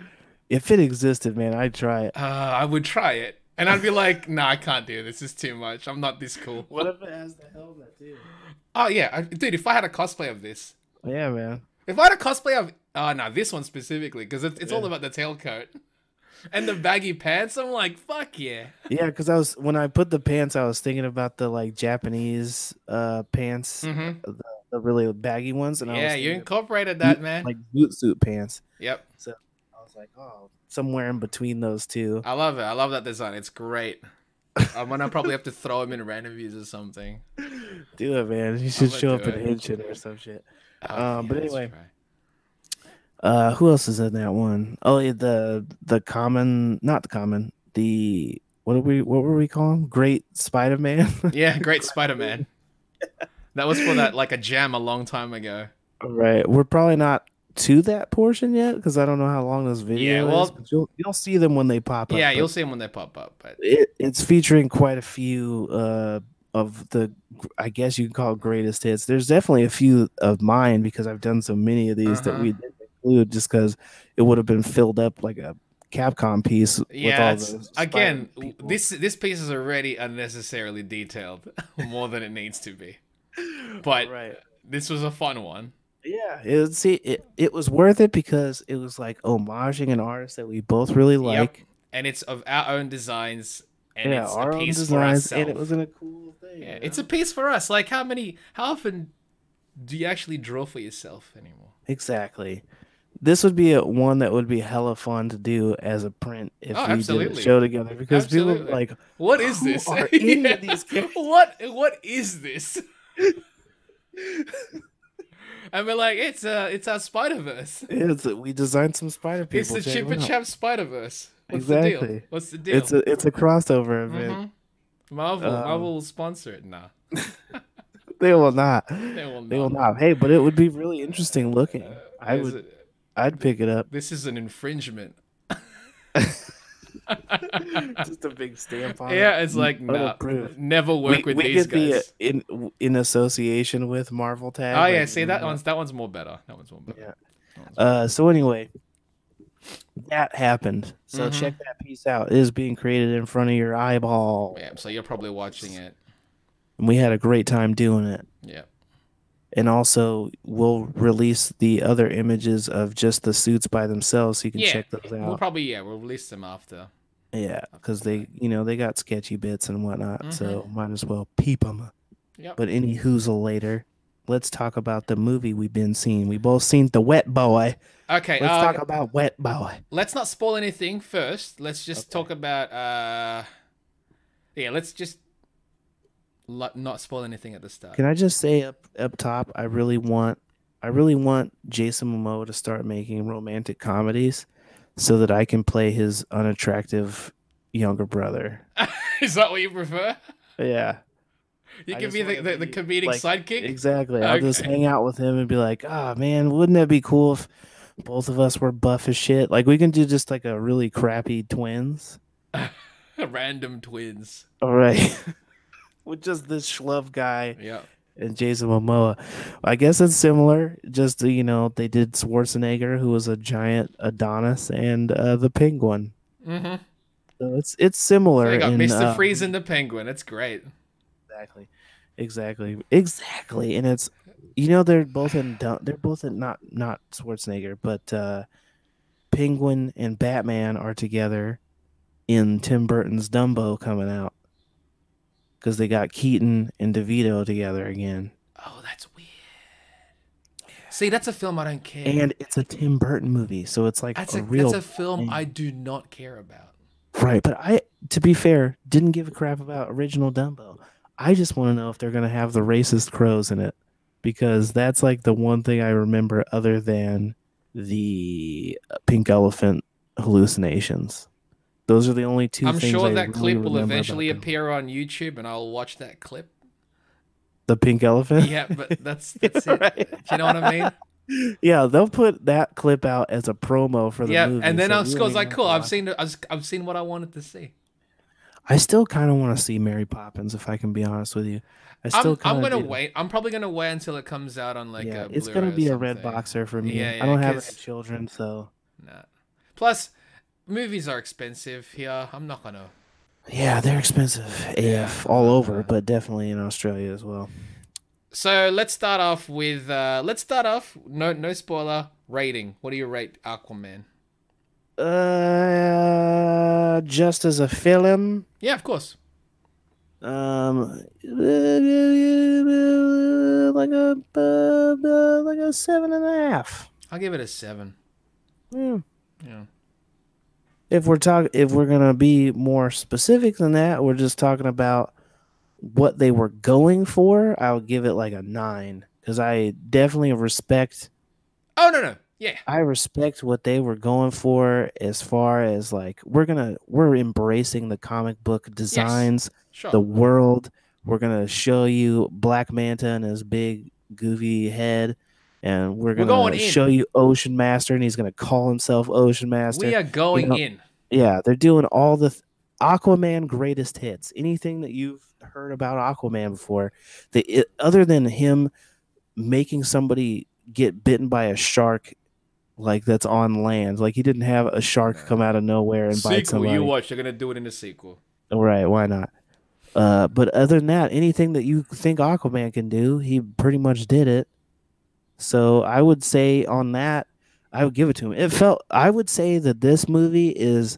If it existed, man, I'd try it. I would try it, and I'd be like, nah, I can't do this. This is too much. I'm not this cool. What if it has the helmet too? Oh yeah, dude. If I had a cosplay of this, Yeah, man. if I had a cosplay of, oh no, this one specifically, because it's all Yeah. about the tailcoat and the baggy pants. I'm like, fuck yeah. Yeah, because when I put the pants, I was thinking about the like Japanese pants, Mm-hmm. the really baggy ones, and I was Yeah, you thinking incorporated that, boot, man. like boot suit pants. Yep, So I was like, oh, somewhere in between those two. I love it. I love that design. It's great. I'm gonna probably have to throw him in random views or something. Do it, man. You I'm should gonna show do up in it. Henshin or some shit. Yeah, But that's anyway, right. who else is in that one? Oh, yeah, the common, not the common, the what were we calling? Great Spider-Man. Yeah, great Spider-Man. That was for that like a jam a long time ago. Right. We're probably not to that portion yet because I don't know how long this Yeah, video is. well, But you'll see them when they pop up. yeah, you'll But see them when they pop up. But it's featuring quite a few of the I guess you can call it greatest hits. There's definitely a few of mine because I've done so many of these that uh-huh. we didn't include just because it would have been filled up like a Capcom piece with Yeah, all it's the again, Spider people. this piece is already unnecessarily detailed more than it needs to be. But Right. this was a fun one. Yeah, it was worth it because it was like homaging an artist that we both really Yep. like. And it's of our own designs and Yeah, it's a our own piece for designs, and it ourselves. was in a cool thing. Yeah, You it's a know? piece for us. Like how often do you actually draw for yourself anymore? Exactly. This would be one that would be hella fun to do as a print if Oh, we did a absolutely. show together because people are Absolutely. like, What is who this? are any Yeah. of these characters? What is this? And we're like, it's our Spider Verse. We designed some spider It's people. the Check Chip them and out. Chap Spider Verse. What's the deal? Exactly. What's the deal? It's a crossover event. Marvel will sponsor it. Nah, They will not. they will They will not. not. Hey, but it would be really interesting looking. There's a, I'd pick it up. this is an infringement. Just a big stamp on it. Yeah, it's like nah, Unapproved. never work with We these get the guys. in association with Marvel tag. Oh yeah, like, see that one's more better. That one's more better. Yeah. That one's more So anyway, that happened. So Mhm. check that piece out. It is being created in front of your eyeball. Yeah, so you're probably watching it. And we had a great time doing it. Yeah. And also, we'll release the other images of just the suits by themselves, so you can Yeah. check those We'll out. probably we'll release them after. Yeah, because they got sketchy bits and whatnot, so Mhm. might as well peep them. Yep. But any hoozle later, let's talk about the movie we've been seeing. We both seen the Wet Boy. Okay. Let's talk about Wet Boy. Let's not spoil anything first. Let's just Okay. talk about yeah, let's just not spoil anything at the start. Can I just say up top, I really want Jason Momoa to start making romantic comedies so that I can play his unattractive younger brother. Is that what you prefer? Yeah. You I can just be wanna the be, comedic like, sidekick? Exactly. I'll just Okay. hang out with him and be like, "Ah, man, wouldn't that be cool if both of us were buff as shit? Like we can do just like a really crappy twins." Random twins. All right. With just this schlub guy Yeah. and Jason Momoa. I guess it's similar. Just they did Schwarzenegger, who was a giant Adonis, and the Penguin. Mm-hmm. So it's So similar you got in Mr. Freeze and the Penguin. That's great. exactly, and it's they're both in not Schwarzenegger, but Penguin and Batman are together in Tim Burton's Dumbo coming out because they got Keaton and DeVito together again. Oh, that's weird. See, that's a film I don't care. And it's a Tim Burton movie, so it's like That's a real that's a film thing. I do not care about. Right, but to be fair, didn't give a crap about original Dumbo. I just want to know if they're gonna have the racist crows in it, because that's like the one thing I remember other than the pink elephant hallucinations. Those are the only two I'm things sure I that really clip will remember eventually about them. appear on YouTube, and I'll watch that clip. The pink elephant. Yeah, but that's it. Right. Do you know what I mean? Yeah, they'll put that clip out as a promo for the Yeah, movie. and then so I we don't was even like, have cool. to I've watch seen I've seen what I wanted to see. I still kind of want to see Mary Poppins, if I can be honest with you. I still I'm kind of gonna do. wait. I'm probably gonna wait until it comes out on like Yeah, a it's Blu-ray gonna or be a red something. boxer for me. Yeah, I don't have 'cause- any children, so Nah. Plus, movies are expensive here. I'm not gonna. yeah, they're expensive AF all over, but definitely in Australia as well. So let's start off with no spoiler rating. What do you rate Aquaman? Just as a film, Yeah, of course. like a 7.5. I'll give it a 7. Yeah. Yeah. If we're gonna be more specific than that, we're just talking about what they were going for. I would give it like a 9 because I definitely respect. Oh no. Yeah. I respect what they were going for as far as like we're embracing the comic book designs, Sure. the world. We're gonna show you Black Manta and his big goofy head, and we're We're gonna going in. show you Ocean Master, and he's gonna call himself Ocean Master. We are going know, in. Yeah, they're doing all the Aquaman greatest hits. Anything that you've heard about Aquaman before, other than him making somebody get bitten by a shark, like that's on land. Like he didn't have a shark come out of nowhere and bite Sequel, somebody. you watch. They're gonna do it in the sequel. All right, why not? But other than that, anything that you think Aquaman can do, he pretty much did it. So I would say on that, I would give it to him. I would say that this movie is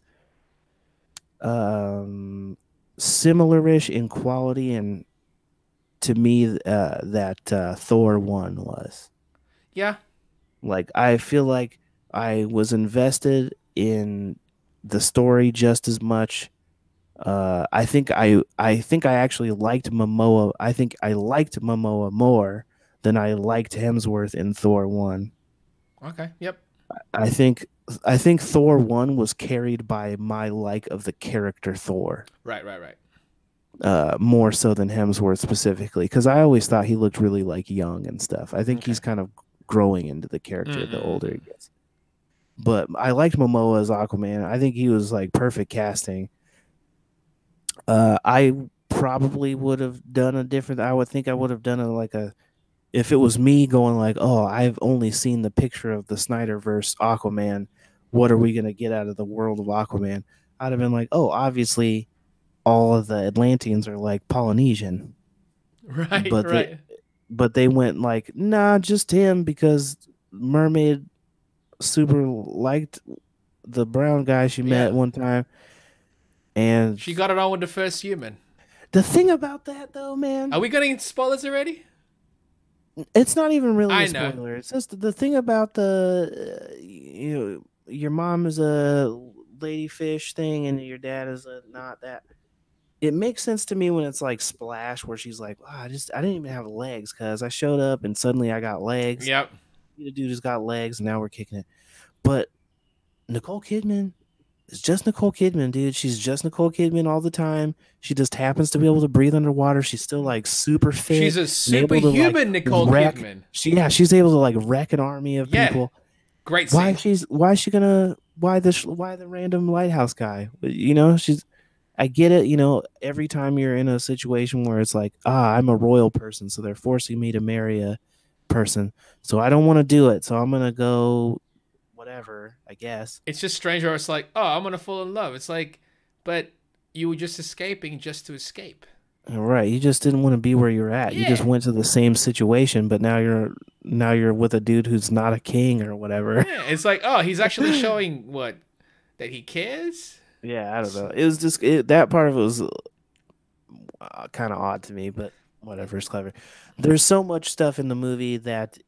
similar-ish in quality and to me that Thor 1 was. Yeah. Like I feel like I was invested in the story just as much. I think I actually liked Momoa. I think I liked Momoa more than I liked Hemsworth in Thor 1. Okay. Yep. I think I think Thor 1 was carried by my like of the character Thor, Right. Right. Right. more so than Hemsworth specifically, because I always thought he looked really like young and stuff. I think he's Okay. kind of growing into the character the older Mm-mm-mm. he gets. But I liked Momoa as Aquaman. I think he was like perfect casting. I probably would have done a different. I would think I would have done a like a if it was me going like, oh, I've only seen the picture of the Snyderverse Aquaman. What are we gonna get out of the world of Aquaman? I'd have been like, oh, obviously all of the Atlanteans are like Polynesian, Right. but Right. they went like, nah, just him because Mermaid super liked the brown guy she met Yeah. one time. And She got it on with the first human. the thing about that though, Are man, we getting into spoilers already? it's not even really a I know. spoiler. It's just the thing about the your mom is a ladyfish thing and your dad is a not that. It makes sense to me when it's like Splash, where she's like, oh, I didn't even have legs because I showed up and suddenly I got legs. Yep. The dude has got legs and now we're kicking it. But Nicole Kidman is just Nicole Kidman, dude. She's just Nicole Kidman all the time. She just happens to be able to breathe underwater. She's still like super She's fit a and able to like superhuman Nicole wreck. Kidman. She's able to like wreck an army of Yeah. people. Great scene. Why is she gonna why the random lighthouse guy? She's I get it. Every time you're in a situation where it's like, I'm a royal person, so they're forcing me to marry a person, so I don't want to do it. So I'm gonna go whatever, I guess. It's just strange where it's like, oh, I'm gonna fall in love. It's like, but you were just escaping just to escape. Right. You just didn't want to be where you're at. You just Yeah. went to the same situation, but now you're with a dude who's not a king or whatever. Yeah. It's like, oh, he's actually showing what that he cares. Yeah, I don't know. It was just that part of it was kind of odd to me, but whatever. It's clever. There's so much stuff in the movie that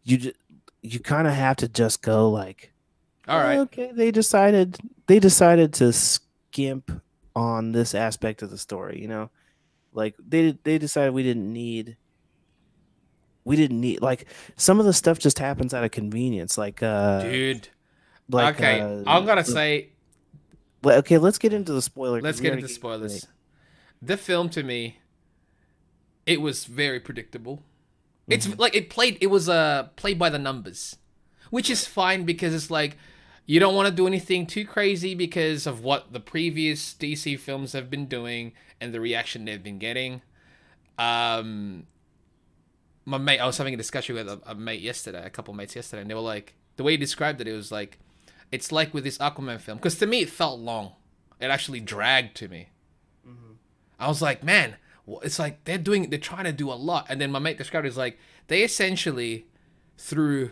you kind of have to just go like, All right. okay, they decided to skimp on this aspect of the story. Like they decided we didn't need like some of the stuff just happens out of convenience Dude. like Okay. I'm gonna the, say, okay, let's get into the spoiler because let's we get already into gave it away. spoilers. The film to me, it was very predictable. It's Hmm. like it was played by the numbers, which is fine because it's like you don't want to do anything too crazy because of what the previous DC films have been doing and the reaction they've been getting. Um, my mate, I was having a discussion with a mate yesterday, a couple mates yesterday, and they were like, the way he described it, it was like, it's like with this Aquaman film, because to me it felt long. It actually dragged to me. Hmm. I was like, man, it's like they're trying to do a lot. And then my mate described it as like they essentially threw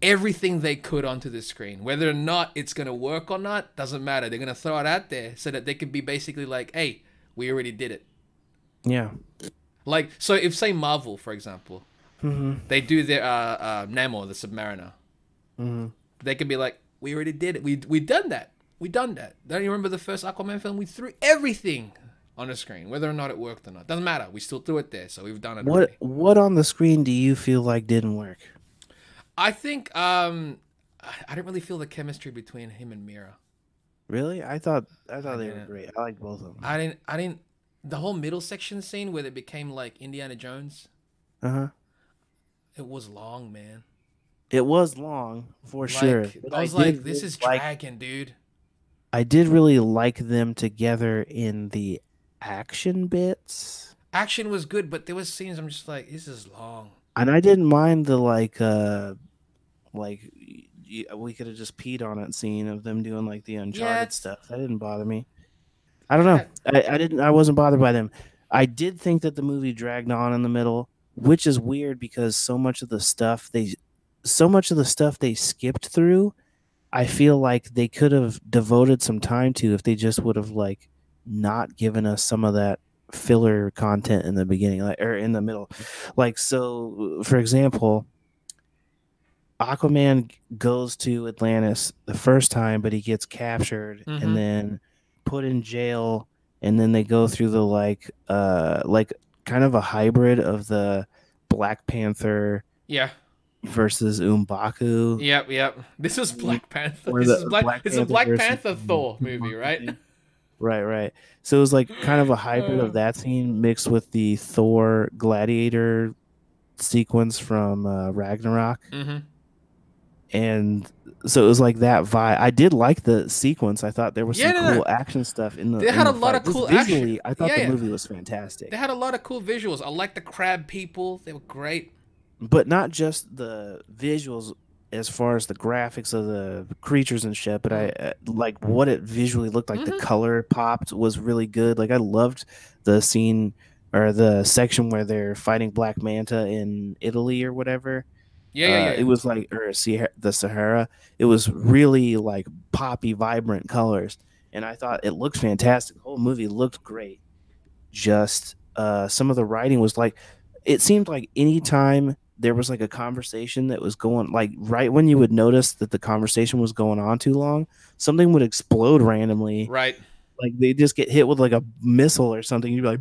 everything they could onto the screen. Whether or not it's gonna work or not doesn't matter. They're gonna throw it out there so that they could be basically like, hey, we already did it. Yeah. Like, so if say Marvel, for example, Hmm. they do their Namor, the Submariner, Hmm. they could be like, we already did it. We done that. We done that. Don't you remember the first Aquaman film? We threw everything on the screen, whether or not it worked or not. Doesn't matter. We still threw it there, so we've done it What already. what on the screen do you feel like didn't work? I think I didn't really feel the chemistry between him and Mira. Really? I thought I they were didn't. great. I like both of them. I didn't the whole middle section scene where it became like Indiana Jones, Uh-huh. it was long, man. It was long for sure, Like but I was like, this is dragging, dude. I did really like them together in the action bits. Action was good, but there was scenes I'm just like, this is long. And I didn't mind the we could have just peed on it scene of them doing like the Yeah, Uncharted it's stuff. That didn't bother me. I don't know. yeah. I wasn't bothered by them. I did think that the movie dragged on in the middle, which is weird because so much of the stuff they skipped through, I feel like they could have devoted some time to if they just would have like not given us some of that filler content in the beginning, like or in the middle. Like so for example, Aquaman goes to Atlantis the first time, but he gets captured and Mm-hmm. then put in jail, and then they go through the like kind of a hybrid of the Black Panther Yeah. versus M'Baku, Yep. Yep. This was Black Panther. or This is the Black. Black It's a Panther Black versus Panther Thor movie, M'Baku right? thing. Right, right. So it was like kind of a hybrid of that scene mixed with the Thor Gladiator sequence from Ragnarok. Mm-hmm. And so it was like that vibe. I did like the sequence. I thought there was Yeah. some No. No. cool action stuff in They had a the lot of fight. Just cool action. visually, I thought Yeah. the Yeah. movie was They fantastic. had a lot of cool visuals. I like the crab people. They were great. But not just the visuals as far as the graphics of the creatures and shit, but I Mm. like what it visually looked like. The Mm-hmm. color popped was really good. Like I loved the scene or the section where they're fighting Black Manta in Italy or whatever. Yeah. Yeah. Yeah. It Yeah. was like or the Sahara. It was really like poppy, vibrant colors, and I thought it looked fantastic. The whole movie looked great. Just some of the writing was like, it seemed like anytime there was like a conversation that was going, like right when you would notice that the conversation was going on too long, something would explode randomly. Right. Like they just get hit with like a missile or something. You'd be like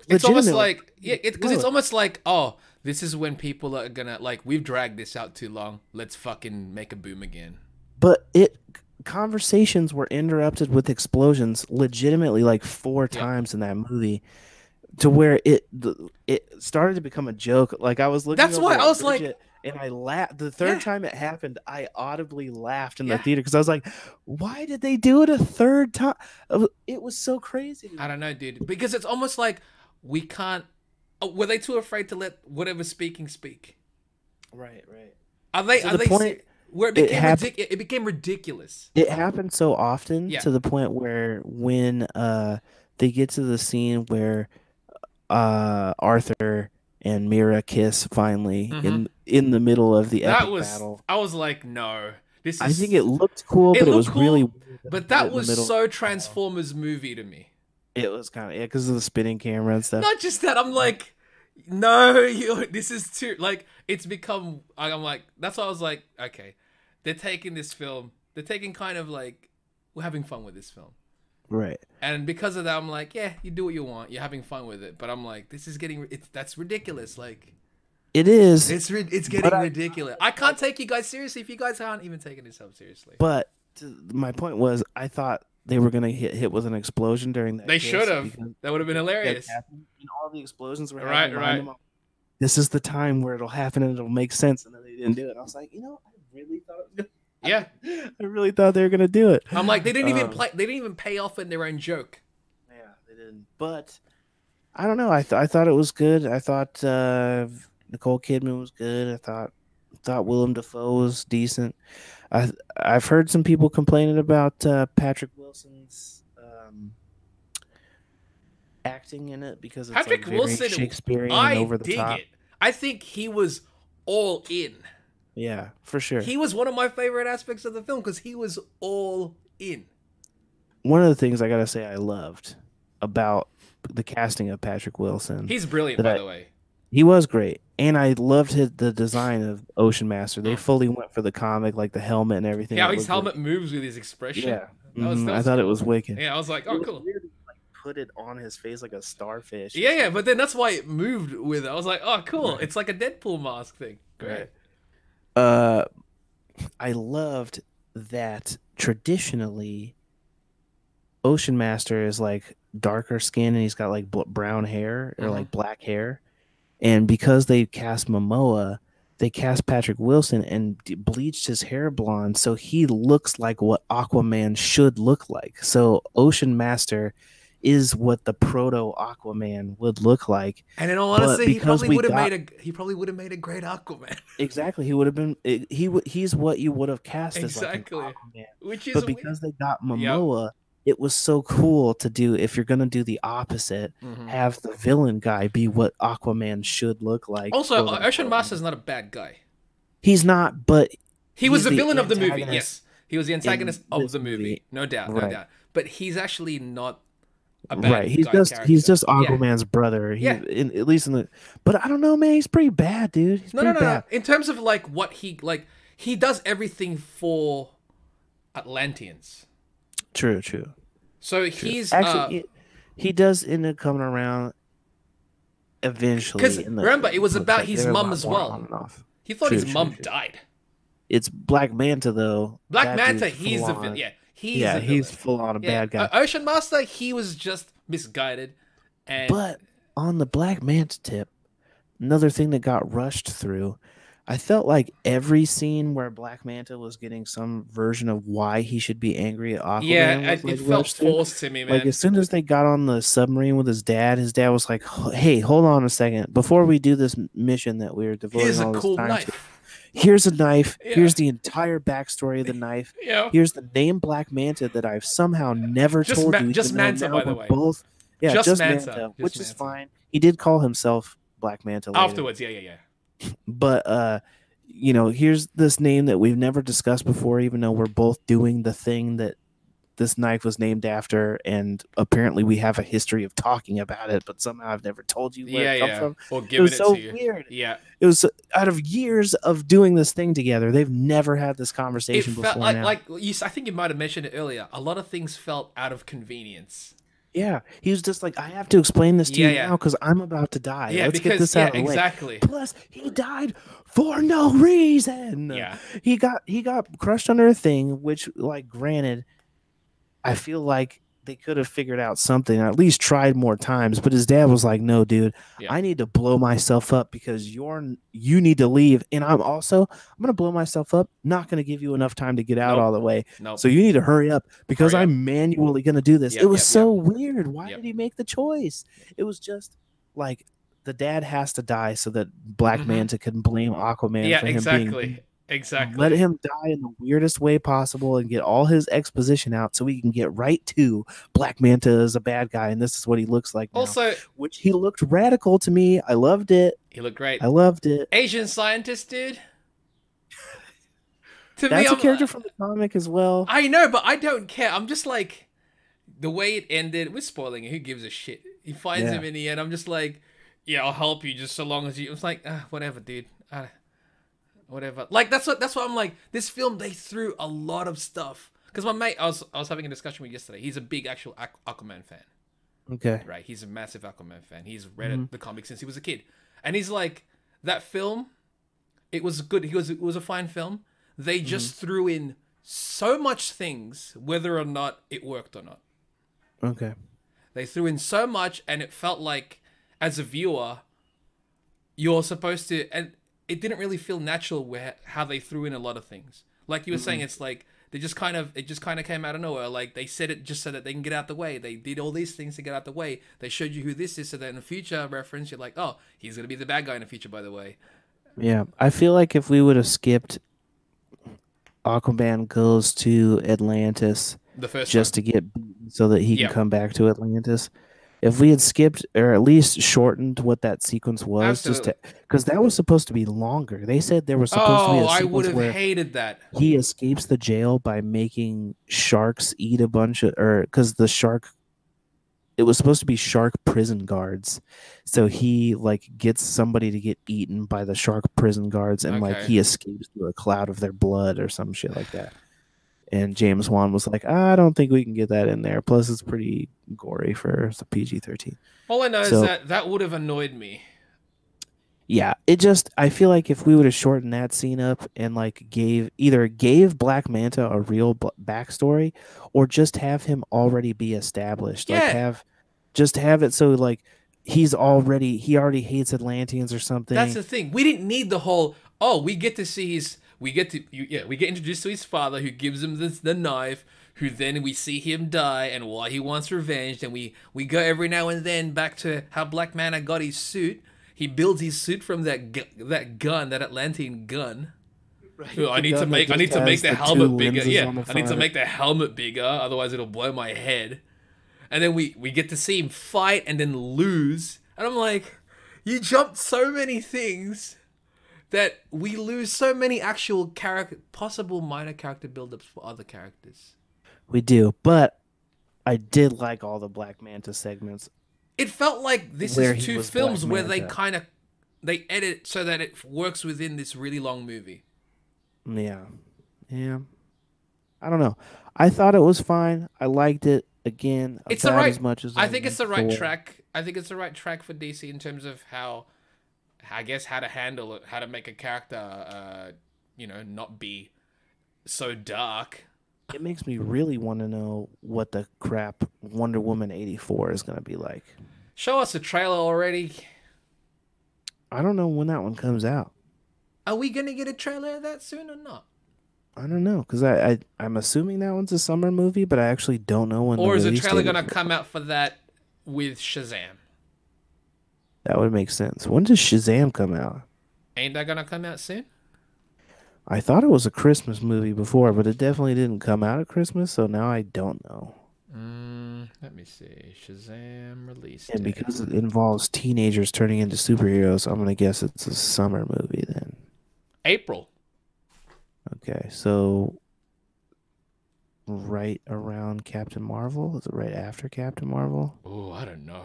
It's almost legitimately like yeah, because it's almost like oh, this is when people are gonna like we've dragged this out too long. Let's fucking make a boom again. but it conversations were interrupted with explosions legitimately like four Yep. times in that movie to where it started to become a joke. Like I was looking That's over why at I was like, Bridget and I laughed. The third yeah, time it happened, I audibly laughed in the yeah. theater because I was like, "Why did they do it a third time?" It was so crazy to I me. don't know, dude. Because it's almost like we can't. Were they too afraid to let whatever speaking speak? Right, right. Are they? To Are the they? point Where it it became happened. it became ridiculous. It happened so often Yeah. to the point where when they get to the scene where Arthur and Mira kiss finally Mm-hmm. in the middle of the That epic was. battle. I was like, no, this I think is. it looked cool, It but it looked was really cool, weird that they but did it that in the was middle of so the battle. Transformers movie to me. It was kind of because of the spinning camera and stuff. Not just that, I'm like, no, this is too like it's become. I'm like, that's why I was like, okay, they're taking this film, they're taking kind of like we're having fun with this film, Right. and because of that, I'm like, yeah, you do what you want, you're having fun with it, but I'm like, this is getting it's that's ridiculous, like It is, it's but getting ridiculous. I can't take you guys seriously if you guys aren't even taking yourself seriously. my point was, I thought they were gonna hit with an explosion during that They should kiss have. because That would have been hilarious. happened, and all the explosions were Right, happening behind right. them. This is the time where it'll happen and it'll make sense, and then they didn't do it. I was like, I really thought it was Yeah. I really thought they were gonna do it. I'm like, they didn't even Um, play. They didn't even pay off in their own joke. Yeah, they didn't. But I don't know. I thought it was good. I thought Nicole Kidman was good. I thought Willem Dafoe was decent. I've heard some people complaining about Patrick Wilson's acting in it because it's like Patrick very Wilson, Shakespearean and I over the dig top. it. I think he was all in. Yeah, for sure. He was one of my favorite aspects of the film because he was all in. One of the things I gotta say I loved about the casting of Patrick Wilson, He's brilliant, that by I, the way. he was great, and I loved the design of Ocean Master. They Mm. fully went for the comic, like the helmet and everything. Yeah, It his looked really helmet moves with his expression. Yeah, That I was thought it cool. was wicked. Yeah, I was like, It oh, was cool. weird to like put it on his face like a starfish. Yeah, yeah, but then that's why it moved with it. I was like, oh, cool. Right. It's like a Deadpool mask thing. Great. Uh, I loved that traditionally Ocean Master is like darker skin and he's got like brown hair or like black hair. And because they cast Momoa, they cast Patrick Wilson and bleached his hair blonde so he looks like what Aquaman should look like. So Ocean Master is what the proto Aquaman would look like. And in all But honesty, he because probably we would have got- made a great Aquaman. Exactly, he would have been. He's what you would have cast Exactly. as like an Aquaman. Which is But because they got Momoa, it was so cool to do. If you're gonna do the opposite, have the villain guy be what Aquaman should look like. Also, quote, Ocean unquote. Master's not a bad guy. He's not, but He was he's the villain of the movie. antagonist Yes, he was the antagonist of this the movie. movie. No doubt, no Right. doubt. But he's actually not a bad Right, he's guy just character. he's just Yeah. Aquaman's brother. He, Yeah. at least in the. But I don't know, man. He's pretty bad, dude. He's No, pretty no, no, bad. no. In terms of like what he does everything for Atlanteans. True. So he's Actually, he does end up coming around. eventually Because in the remember, it was about books, his they're a mum lot as more well. on and off. He thought True, his true, mum true. died. It's Black Manta though. Black That Manta, dude's he's full the villain. on. Yeah, he's Yeah, the he's villain. full on a Yeah, bad guy. Ocean Master, he was just misguided, and But on the Black Manta tip, another thing that got rushed through, I felt like every scene where Black Manta was getting some version of why he should be angry at Aquaman yeah, was it like felt rushed through. forced to me, Like man. as soon as they got on the submarine with his dad was like, "Hey, hold on a second. Before we do this mission that we're devoting Here's a all this cool time to, knife. here's a knife. Yeah, Here's the entire backstory of the knife. yeah. Here's the name Black Manta that I've somehow never told you, Just even though Manta, now by the we're way. both, yeah, Just just Manta. Manta, Just which is Manta. fine. He did call himself Black Manta later, Afterwards, yeah. but here's this name that we've never discussed before, even though we're both doing the thing that this knife was named after, and apparently we have a history of talking about it, but somehow I've never told you where Yeah, it comes yeah. from. Or It giving was it so to you. weird. Yeah. It was out of years of doing this thing together. They've never had this It conversation felt before now. like you. I think you might have mentioned it earlier. A lot of things felt out of convenience. Yeah, he was just like, I have to explain this to Yeah, you yeah. now because I'm about to die. Yeah, Let's get because this yeah, out of the way. exactly. Plus, he died for no reason. Yeah. He got crushed under a thing, which, like, granted, I feel like they could have figured out something, or at least tried more times. But his dad was like, "No, dude, Yeah. I need to blow myself up because you need to leave, and I'm gonna blow myself up. Not gonna give you enough time to get out Nope. all the way. Nope. So you need to hurry up because Hurry up. I'm manually gonna do this." Yep, It was yep, so weird. Why Yep. did he make the choice? It was just like the dad has to die so that Black Mhm. Manta can blame Aquaman Yeah, for him exactly. being. Exactly. Let him die in the weirdest way possible and get all his exposition out so we can get right to Black Manta is a bad guy and this is what he looks like now. Also, Which he looked radical to me. I loved it. he looked great. I loved it. Asian scientist, dude. To That's me, a character from the comic as well. I know, but I don't care. I'm just like, the way it ended. We're spoiling it. Who gives a shit? He finds him in the end. I'm just like, yeah, I'll help you just so long as you. It's like, whatever, dude. Whatever. Like that's what I'm like. This film, they threw a lot of stuff. Because my mate, I was having a discussion with yesterday. He's a big actual Aquaman fan. Okay. Right. He's a massive Aquaman fan. He's read the comic since he was a kid, and he's like, that film, it was good. It was a fine film. They just threw in so much things, whether or not it worked or not. Okay. They threw in so much, and it felt like, as a viewer, you're supposed to, and it didn't really feel natural how they threw in a lot of things. Like you were saying, it's like it just kind of came out of nowhere. Like they said it just so that they can get out the way. They did all these things to get out the way. They showed you who this is, so that in a future reference, you're like, oh, he's gonna be the bad guy in the future, by the way. Yeah. I feel like if we would have skipped Aquaman goes to Atlantis The first just one. to get beaten so that he can Yep. come back to Atlantis. If we had skipped or at least shortened what that sequence was, Absolutely. because that was supposed to be longer. They said there was supposed to be a I would sequence have where hated that. he escapes the jail by making sharks eat a bunch of, or because the shark, it was supposed to be shark prison guards. So he like gets somebody to get eaten by the shark prison guards and like Okay. he escapes through a cloud of their blood or some shit like that. And James Wan was like, I don't think we can get that in there. Plus, it's pretty gory for PG-13. All I know is that would have annoyed me. Yeah, I feel like if we would have shortened that scene up and like gave Black Manta a real backstory, or just have him already be established, like Yeah. have it so like he already hates Atlanteans or something. That's the thing. We didn't need the whole. Oh, we get to see we get introduced to his father, who gives him the knife. Who then we see him die, and why he wants revenge. And we go every now and then back to how Black Manta got his suit. He builds his suit from that gun, that Atlantean gun. Right. I need to make the helmet bigger. Yeah, I need to make the helmet bigger, otherwise it'll blow my head. And then we get to see him fight and then lose. And I'm like, you jumped so many things that we lose so many actual possible minor character build-ups for other characters. We do, but I did like all the Black Manta segments. It felt like this Where is he two was films Black where they Manta. kind of they edit so that it works within this really long movie. Yeah. I don't know. I thought it was fine. I liked it. again, It's the about as right. much as I I think it's like the right Thor. track. I think it's the right track for DC in terms of how, I guess, how to handle it, how to make a character, not be so dark. It makes me really want to know what the crap Wonder Woman 84 is going to be like. Show us a trailer already. I don't know when that one comes out. Are we gonna get a trailer that soon or not? I don't know because I'm assuming that one's a summer movie, but I actually don't know when the Or is a release trailer date gonna is. come out for that with Shazam? That would make sense. When does Shazam come out? Ain't that gonna come out soon? I thought it was a Christmas movie before, but it definitely didn't come out at Christmas, so now I don't know. Let me see. Shazam release And date. because it involves teenagers turning into superheroes, I'm gonna guess it's a summer movie then. April. Okay, so right around Captain Marvel? Is it right after Captain Marvel? Oh, I don't know.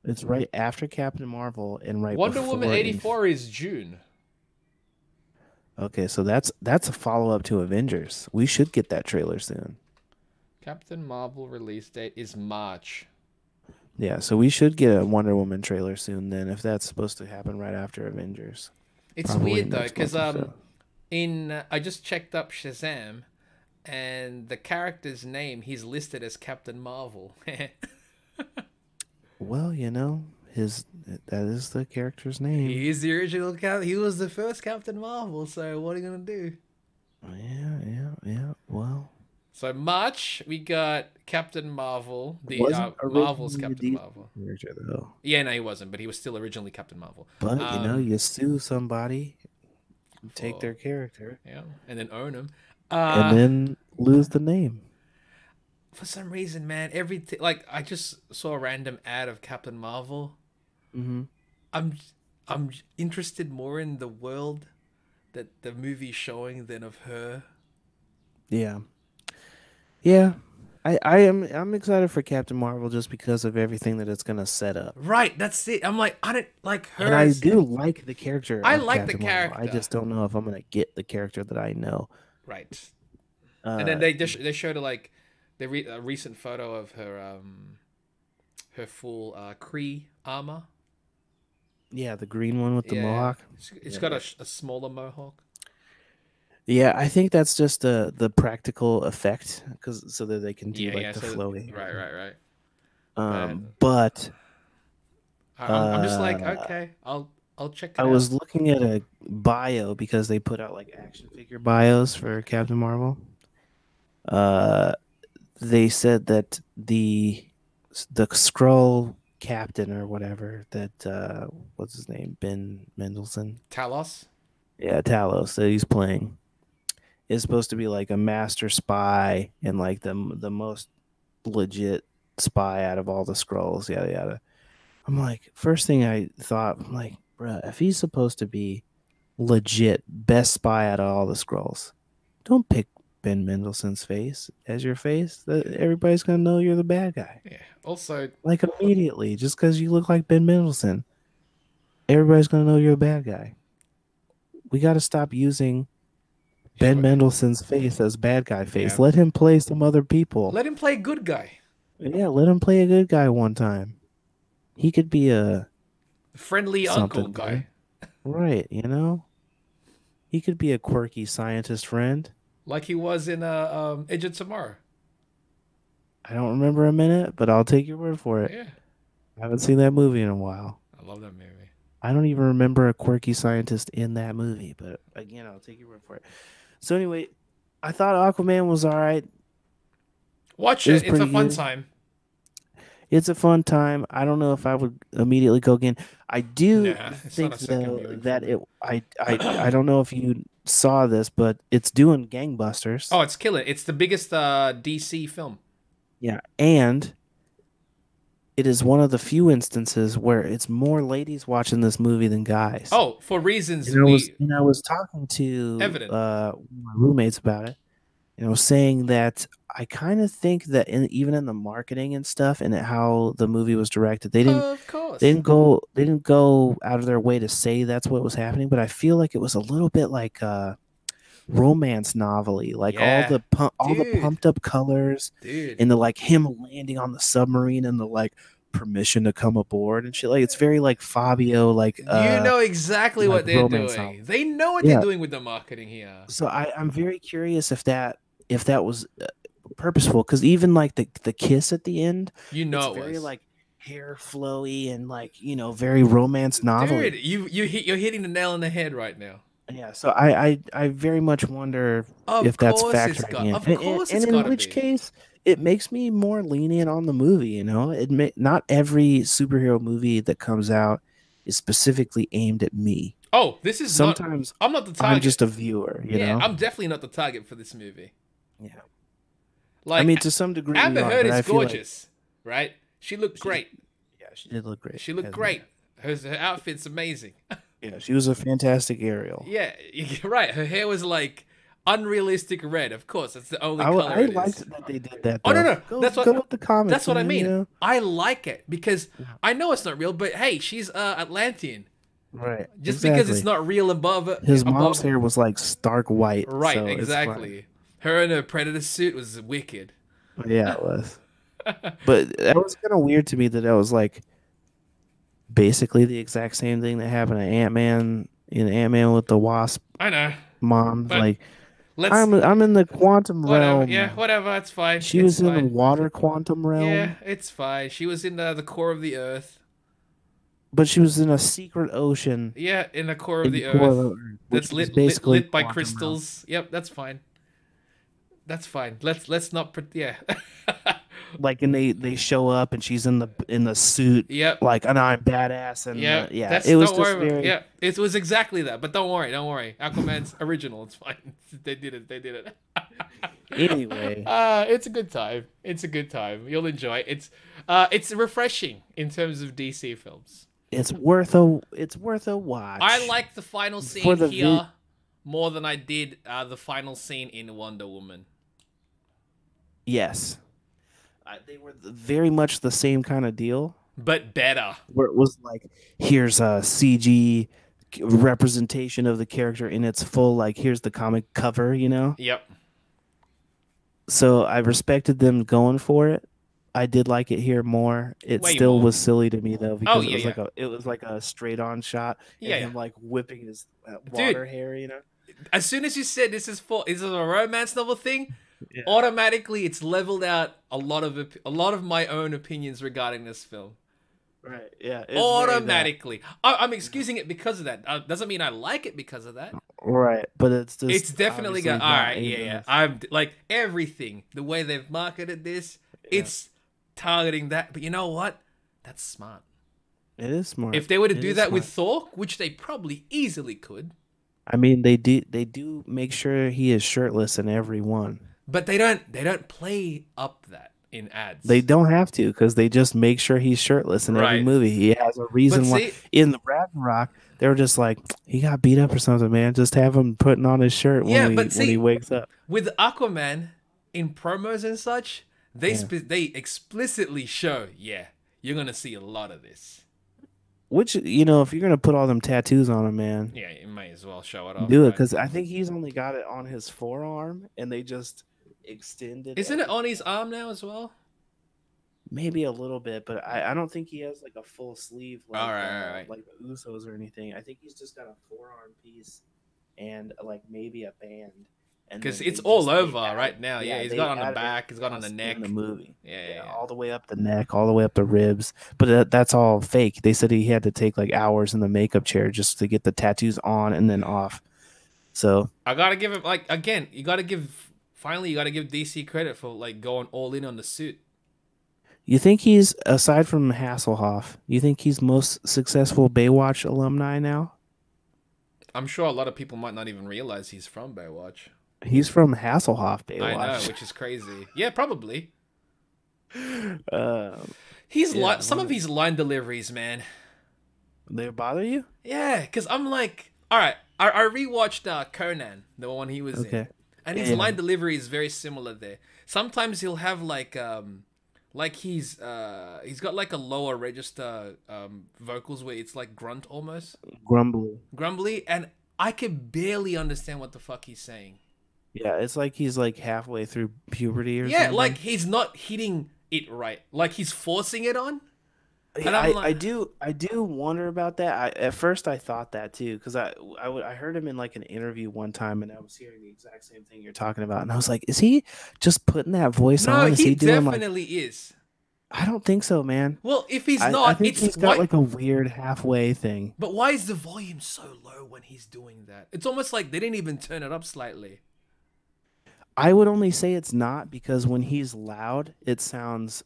It's right after Captain Marvel and right Wonder Woman before in 84 is June. Okay, so that's a follow-up to Avengers. We should get that trailer soon. Captain Marvel release date is March. Yeah, so we should get a Wonder Woman trailer soon then if that's supposed to happen right after Avengers. It's Probably weird though, next because month or so. in I just checked up Shazam, and the character's name he's listed as Captain Marvel. Well, his that is the character's name. He is the original cap. He was the first Captain Marvel. So what are you gonna do? Yeah, yeah, yeah. Well, So March we got Captain Marvel, the wasn't Marvel's originally a Captain DC Marvel. character though. Yeah, no, he wasn't, but he was still originally Captain Marvel. But you sue somebody, take For their character, yeah, and then own him. and then lose the name. For some reason, man, everything like I just saw a random ad of Captain Marvel. Mm-hmm. I'm I'm interested more in the world that the movie's showing than of her. Yeah. Yeah. I'm excited for Captain Marvel just because of everything that it's gonna set up. Right, that's it. I'm like, I don't like And I hers. do like the character I of like the Captain Marvel. I character. just don't know if I'm gonna get the character that I know. Right. And then Uh they showed her like a recent photo of her full Kree armor. yeah, the green one with the Yeah, mohawk. it's Yeah, got yeah. a smaller mohawk. Yeah, I think that's just the practical effect because so that they can do Yeah, like yeah. the So flowy right, hair. right, right. But But I'm just like, uh okay, I'll check I it out. was looking at a bio because they put out like action figure bios for Captain Marvel. Uh they said that the Skrull captain or whatever that what's his name, Ben Mendelsohn, Talos. yeah, Talos that he's playing is supposed to be like a master spy and like the most legit spy out of all the Skrulls, yada yada. I'm like, first thing I thought, I'm like, bruh, if he's supposed to be legit best spy out of all the Skrulls, don't pick Ben Mendelsohn's face as your face. Everybody's gonna know you're the bad guy. Yeah. Also, Like immediately, just because you look like Ben Mendelsohn, everybody's gonna know you're a bad guy. We got to stop using Ben sure. Mendelsohn's face as bad guy face. Yeah. Let him play some other people. Let him play good guy, Yeah, let him play a good guy one time. He could be a friendly uncle something guy, good. Right, He could be a quirky scientist friend. like he was in Edge of Tomorrow. I don't remember a minute, but I'll take your word for it. Yeah, I haven't seen that movie in a while. I love that movie. I don't even remember a quirky scientist in that movie, but again, I'll take your word for it. So anyway, I thought Aquaman was all right. Watch It was it. It's a pretty fun good. time. It's a fun time. I don't know if I would immediately go again. I do Nah, it's not think a second though viewing for that me. I don't know if you saw this, but it's doing gangbusters. Oh, it's killing. It's the biggest DC film. Yeah, and it is one of the few instances where it's more ladies watching this movie than guys. Oh, for reasons And I was we and I was talking to evident. my roommates about it, and I was saying that I kind of think that even in the marketing and stuff and how the movie was directed, Of course. they didn't go out of their way to say that's what was happening, but I feel like it was a little bit like romance novelty, like Yeah, all the dude, pumped up colors, dude. and the like him landing on the submarine and the like permission to come aboard and shit. Like it's very like Fabio, You know exactly like what they're romance novel. doing. They know what they're Yeah. doing with the marketing here. So I'm very curious if that was purposeful, because even like the kiss at the end, You it's know it very was. like hair flowy and like very romance Dude, novelty. you're hitting the nail on the head right now. Yeah, so I very much wonder Of if that's course it's factoring got. in, Of course and it's in got to which be. case it makes me more lenient on the movie. Not every superhero movie that comes out is specifically aimed at me. Oh, this is not. Sometimes I'm not the I'm target. just a viewer, you Yeah, know? I'm definitely not the target for this movie. Yeah. I Like mean, to some degree we Amber are, Heard but is I feel like gorgeous, right? She looked she's, great. yeah, she did look great. She looked I admit great. it. Her outfit's amazing. Yeah, she was a fantastic Ariel. Yeah, you're right. Her hair was like unrealistic red. Of course, that's the only color I it is. liked that they did that Oh no, though. no, that's Go what with the comics, that's what I man. mean. I like it because I know it's not real, but hey, she's Atlantean. Right, Just because it's exactly. not real His mom's above. hair was like stark white, Right, so it's fine. exactly. Her in a predator suit was wicked. Yeah, it was. But that was kind of weird to me that was like basically the exact same thing that happened to Ant Man in Ant Man with the Wasp I know, mom. but Like let's I'm in the quantum whatever. Yeah, realm. whatever. It's fine. She It's was in the fine. water quantum Yeah, realm, it's fine. She was in the core of the earth. but she was in a secret ocean Yeah, in the core of in the the core of the earth. earth, That's which is lit basically lit by quantum realm. crystals. Yep, that's fine. That's fine. Let's not yeah. Like, and they show up and she's in the suit, Yep. like, and I'm badass, and Yep. yeah, That's it was don't just worry about. very Yeah, it was exactly that. But don't worry, don't worry. Aquaman's original. It's fine. They did it. They did it. anyway. It's a good time. It's a good time. You'll enjoy it. It's refreshing in terms of DC films. It's worth a I watch like the final for scene the here more than I did the final scene in Wonder Woman. yes. They were very much the same kind of deal, But better. where it was like, here's a CG representation of the character in its full, like, here's the comic cover. Yep. So I respected them going for it. I did like it here more. It Way still more. was silly to me though, Oh because yeah, yeah. it was like a straight on shot and Yeah, yeah. him like whipping his Dude, water hair. as soon as you said this is a romance novel thing, Yeah. automatically it's leveled out a lot of my own opinions regarding this film. Right. Yeah. It's very that. Automatically. I'm excusing it because of that. Doesn't mean I like it because of that. Right. But it's just It's definitely obviously got all not right. aimed Yeah, at yeah. us. I'm like everything. The way they've marketed this, Yeah. it's targeting that. But you know what? That's smart. It is smart. If they were to It do is that with smart. Thor, which they probably easily could, I mean, they do make sure he is shirtless in every one. but they don't play up that in ads. They don't have to, because they just make sure he's shirtless in every Right. movie. He has a But reason why. see, In the Ragnarok, they were just like, he got beat up or something, man. Just have him putting on his shirt yeah, when but he see, wakes up. with Aquaman in promos and such, they Yeah. they explicitly show, yeah, you're gonna see a lot of this. Which, if you're gonna put all them tattoos on him, man, Yeah, you may as well show it off, do it, right? because I think he's only got it on his forearm, and they just extended. Isn't it on his arm now as well? Maybe a little bit, but I don't think he has like a full sleeve like All right. like the Usos or anything. I think he's just got a forearm piece and like maybe a band. And Because then it's all they over added- right now. Yeah, he's they got on the added back, he's got on the in neck. the movie. Yeah. All the way up the neck, all the way up the ribs. But that's all fake. They said he had to take like hours in the makeup chair just to get the tattoos on and then off. So I gotta give him you gotta give DC credit for like going all in on the suit. you think he's, aside from Hasselhoff, you think he's most successful Baywatch alumni now? I'm sure a lot of people might not even realize he's from Baywatch. He's from Hasselhoff Baywatch. I know, which is crazy. Yeah, probably. Um, Some of his line deliveries, man. They bother you? Yeah, because I'm like, all right, I rewatched Conan, the one he was in, Okay. and his Yeah. line delivery is very similar there. Sometimes he'll have like he's got like a lower register vocals where it's like grunt almost, Grumbly. grumbly, and I can barely understand what the fuck he's saying. Yeah, it's like he's like halfway through puberty or Yeah, something. like he's not hitting it right. Like he's forcing it on. And Yeah, I'm I do wonder about that. At first I thought that too, because I heard him in like an interview one time, and I was hearing the exact same thing you're talking about, and I was like, is he just putting that voice no, on? Is he he doing like? definitely is. I don't think so, man. Well, if he's I not, think it's he's got why. like a weird halfway thing. But why is the volume so low when he's doing that? It's almost like they didn't even turn it up slightly. I would only say it's not because when he's loud, it sounds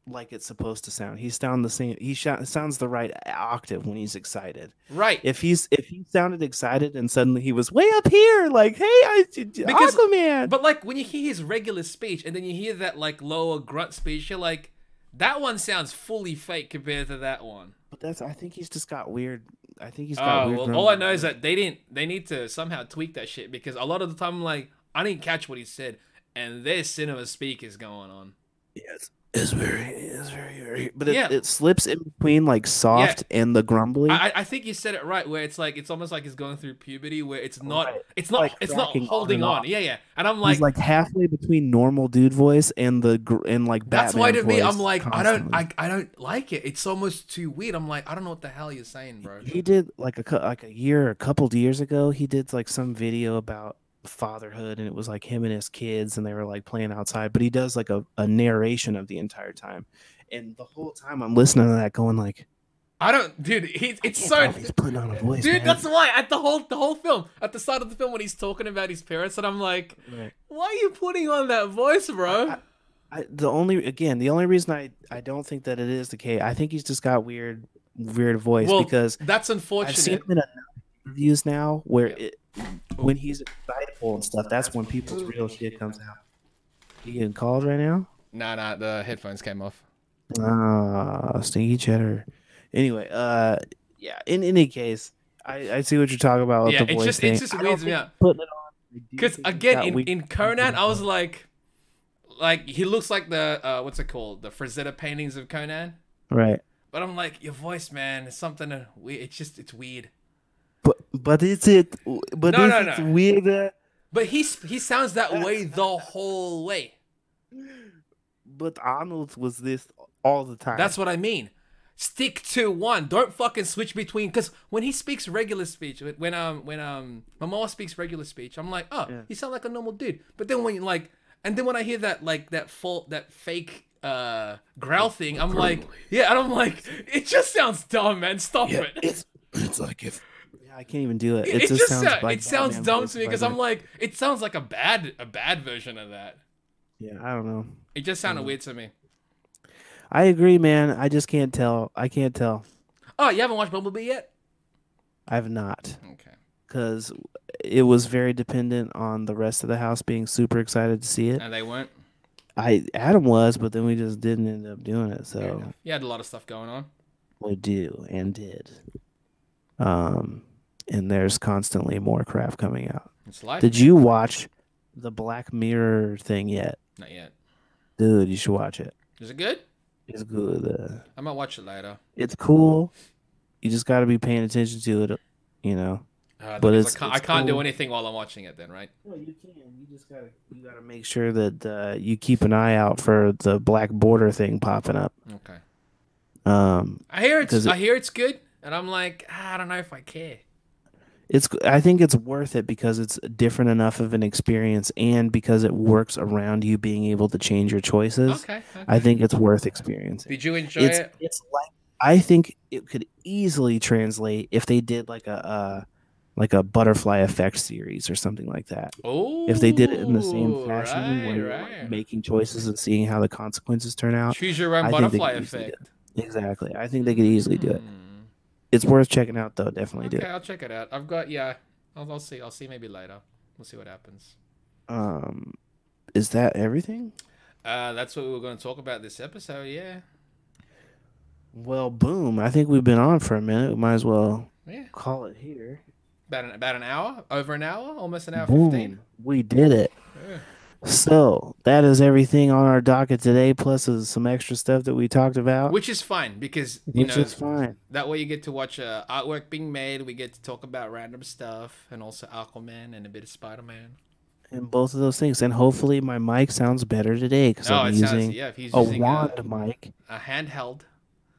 like it's supposed to sound. He sound the same. Sounds the right octave when he's excited. Right. If he sounded excited and suddenly he was way up here, like, hey, Aquaman. But like when you hear his regular speech and then you hear that like lower grunt speech, you're like, that one sounds fully fake compared to that one. But I think he's just got weird. I think he's got weird. Well, all I know is that they need to somehow tweak that shit because a lot of the time I'm like, I didn't catch what he said, and there's cinema speak is going on. Yes. It's very, but it slips in between like soft and the grumbly. I think you said it right, where it's like it's almost like he's going through puberty, where it's not like it's not holding on. Yeah, and I'm like, he's like halfway between normal dude voice and like that's Batman why to me voice I'm like constantly. I don't like it. It's almost too weird. I'm like I don't know what the hell you're saying, bro. He did like a couple of years ago. He did like some video about fatherhood, and it was like him and his kids, and they were like playing outside. But he does like a narration of the entire time, and the whole time I'm listening to that, going like, I don't, dude. It's so he's putting on a voice, dude. man. That's why at the whole film, at the start of the film, when he's talking about his parents, and I'm like, why are you putting on that voice, bro? The only reason I don't think that it is the case, I think he's just got weird voice because that's unfortunate. I've seen him in enough interviews now where when he's excitable and stuff, that's when people's real shit comes out. You getting called right now? Nah, the headphones came off. Stinky cheddar. Anyway, yeah. In any case, I see what you're talking about with the voice thing. It just weirds me out. Putting it on because again, in Conan, I was like he looks like the what's it called, the Frazetta paintings of Conan, right? But I'm like, your voice, man, is something weird. It's weird. But is it? But no. It's weird. But he sounds that way the whole way. But Arnold was this all the time. That's what I mean. Stick to one. Don't fucking switch between. Because when he speaks regular speech, when Momoa speaks regular speech, I'm like, oh, you sound like a normal dude. But then when you like, and then when I hear that like that fake growl thing, I'm like, yeah, and I'm like, it just sounds dumb, man. Stop it. It's like if. I can't even do it. It sounds dumb to me because I'm like, it sounds like a bad version of that. Yeah, I don't know. It just sounded weird to me. I agree, man. I just can't tell. I can't tell. Oh, you haven't watched Bumblebee yet? I have not. Okay. Because it was very dependent on the rest of the house being super excited to see it. And they weren't? Adam was, but then we just didn't end up doing it. So you had a lot of stuff going on. We do and did. And there's constantly more crap coming out. It's life. Did you watch the Black Mirror thing yet? Not yet. Dude, you should watch it. Is it good? It's good. I might watch it later. It's cool. You just got to be paying attention to it, you know. But I can't do anything while I'm watching it then, right? Well, you can. You gotta make sure that you keep an eye out for the black border thing popping up. Okay. I hear it's good, and I'm like, I don't know if I care. I think it's worth it because it's different enough of an experience, and because it works around you being able to change your choices. Okay. I think it's worth experiencing. Did you enjoy it? It's like, I think it could easily translate if they did like a butterfly effect series or something like that. Oh, if they did it in the same fashion, where you're like making choices and seeing how the consequences turn out. Choose your own butterfly effect. Exactly. I think they could easily do it. It's worth checking out, though. Definitely do it. Okay, I'll check it out. I've got I'll see. I'll see maybe later. We'll see what happens. Is that everything? That's what we were going to talk about this episode. Yeah. Well, boom. I think we've been on for a minute. We might as well call it here. About an hour? Over an hour? Almost an hour 15? Boom. We did it. Yeah. So that is everything on our docket today, plus some extra stuff that we talked about, Which is fine because, which is fine. that way you get to watch artwork being made. We get to talk about random stuff and also Aquaman and a bit of Spider-Man. And both of those things. And hopefully my mic sounds better today because No, I'm it sounds, using yeah, if he's a using wand mic. a handheld.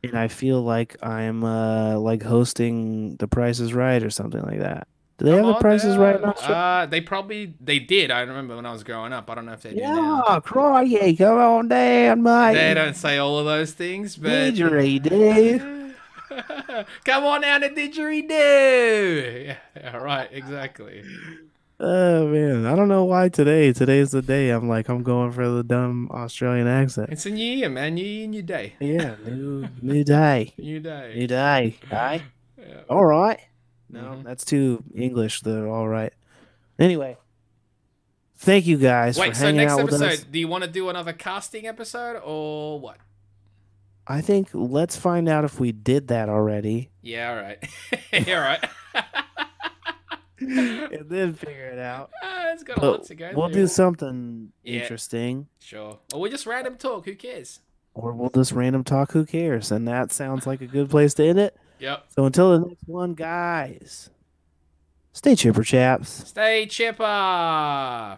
And I feel like I'm like hosting The Price is Right or something like that. Do they Come have The on Price is Right in now. Australia? They did. I remember when I was growing up. I don't know if they do now. Yeah, crikey, come on down, They mate. don't say all of those things, but Didgeridoo. come on down to didgeridoo. Yeah, right, exactly. Oh man, I don't know why today. Today's the day. I'm going for the dumb Australian accent. It's a new year, man. New year, new day. Yeah, new day. New day. New day. Aye. Yeah. All right. No, hmm that's too English. The all right. Anyway, thank you guys for Wait, so hanging next out with us. episode, do you want to do another casting episode or what? I think let's find out if we did that already Yeah, all right. All right. and then figure it out. It's got a lot But to go we'll through. do something Yeah, interesting, sure. Or we just random talk. Who cares? or we'll just random talk. Who cares? And that sounds like a good place to end it. Yep. So until the next one, guys, stay chipper chaps. Stay chipper.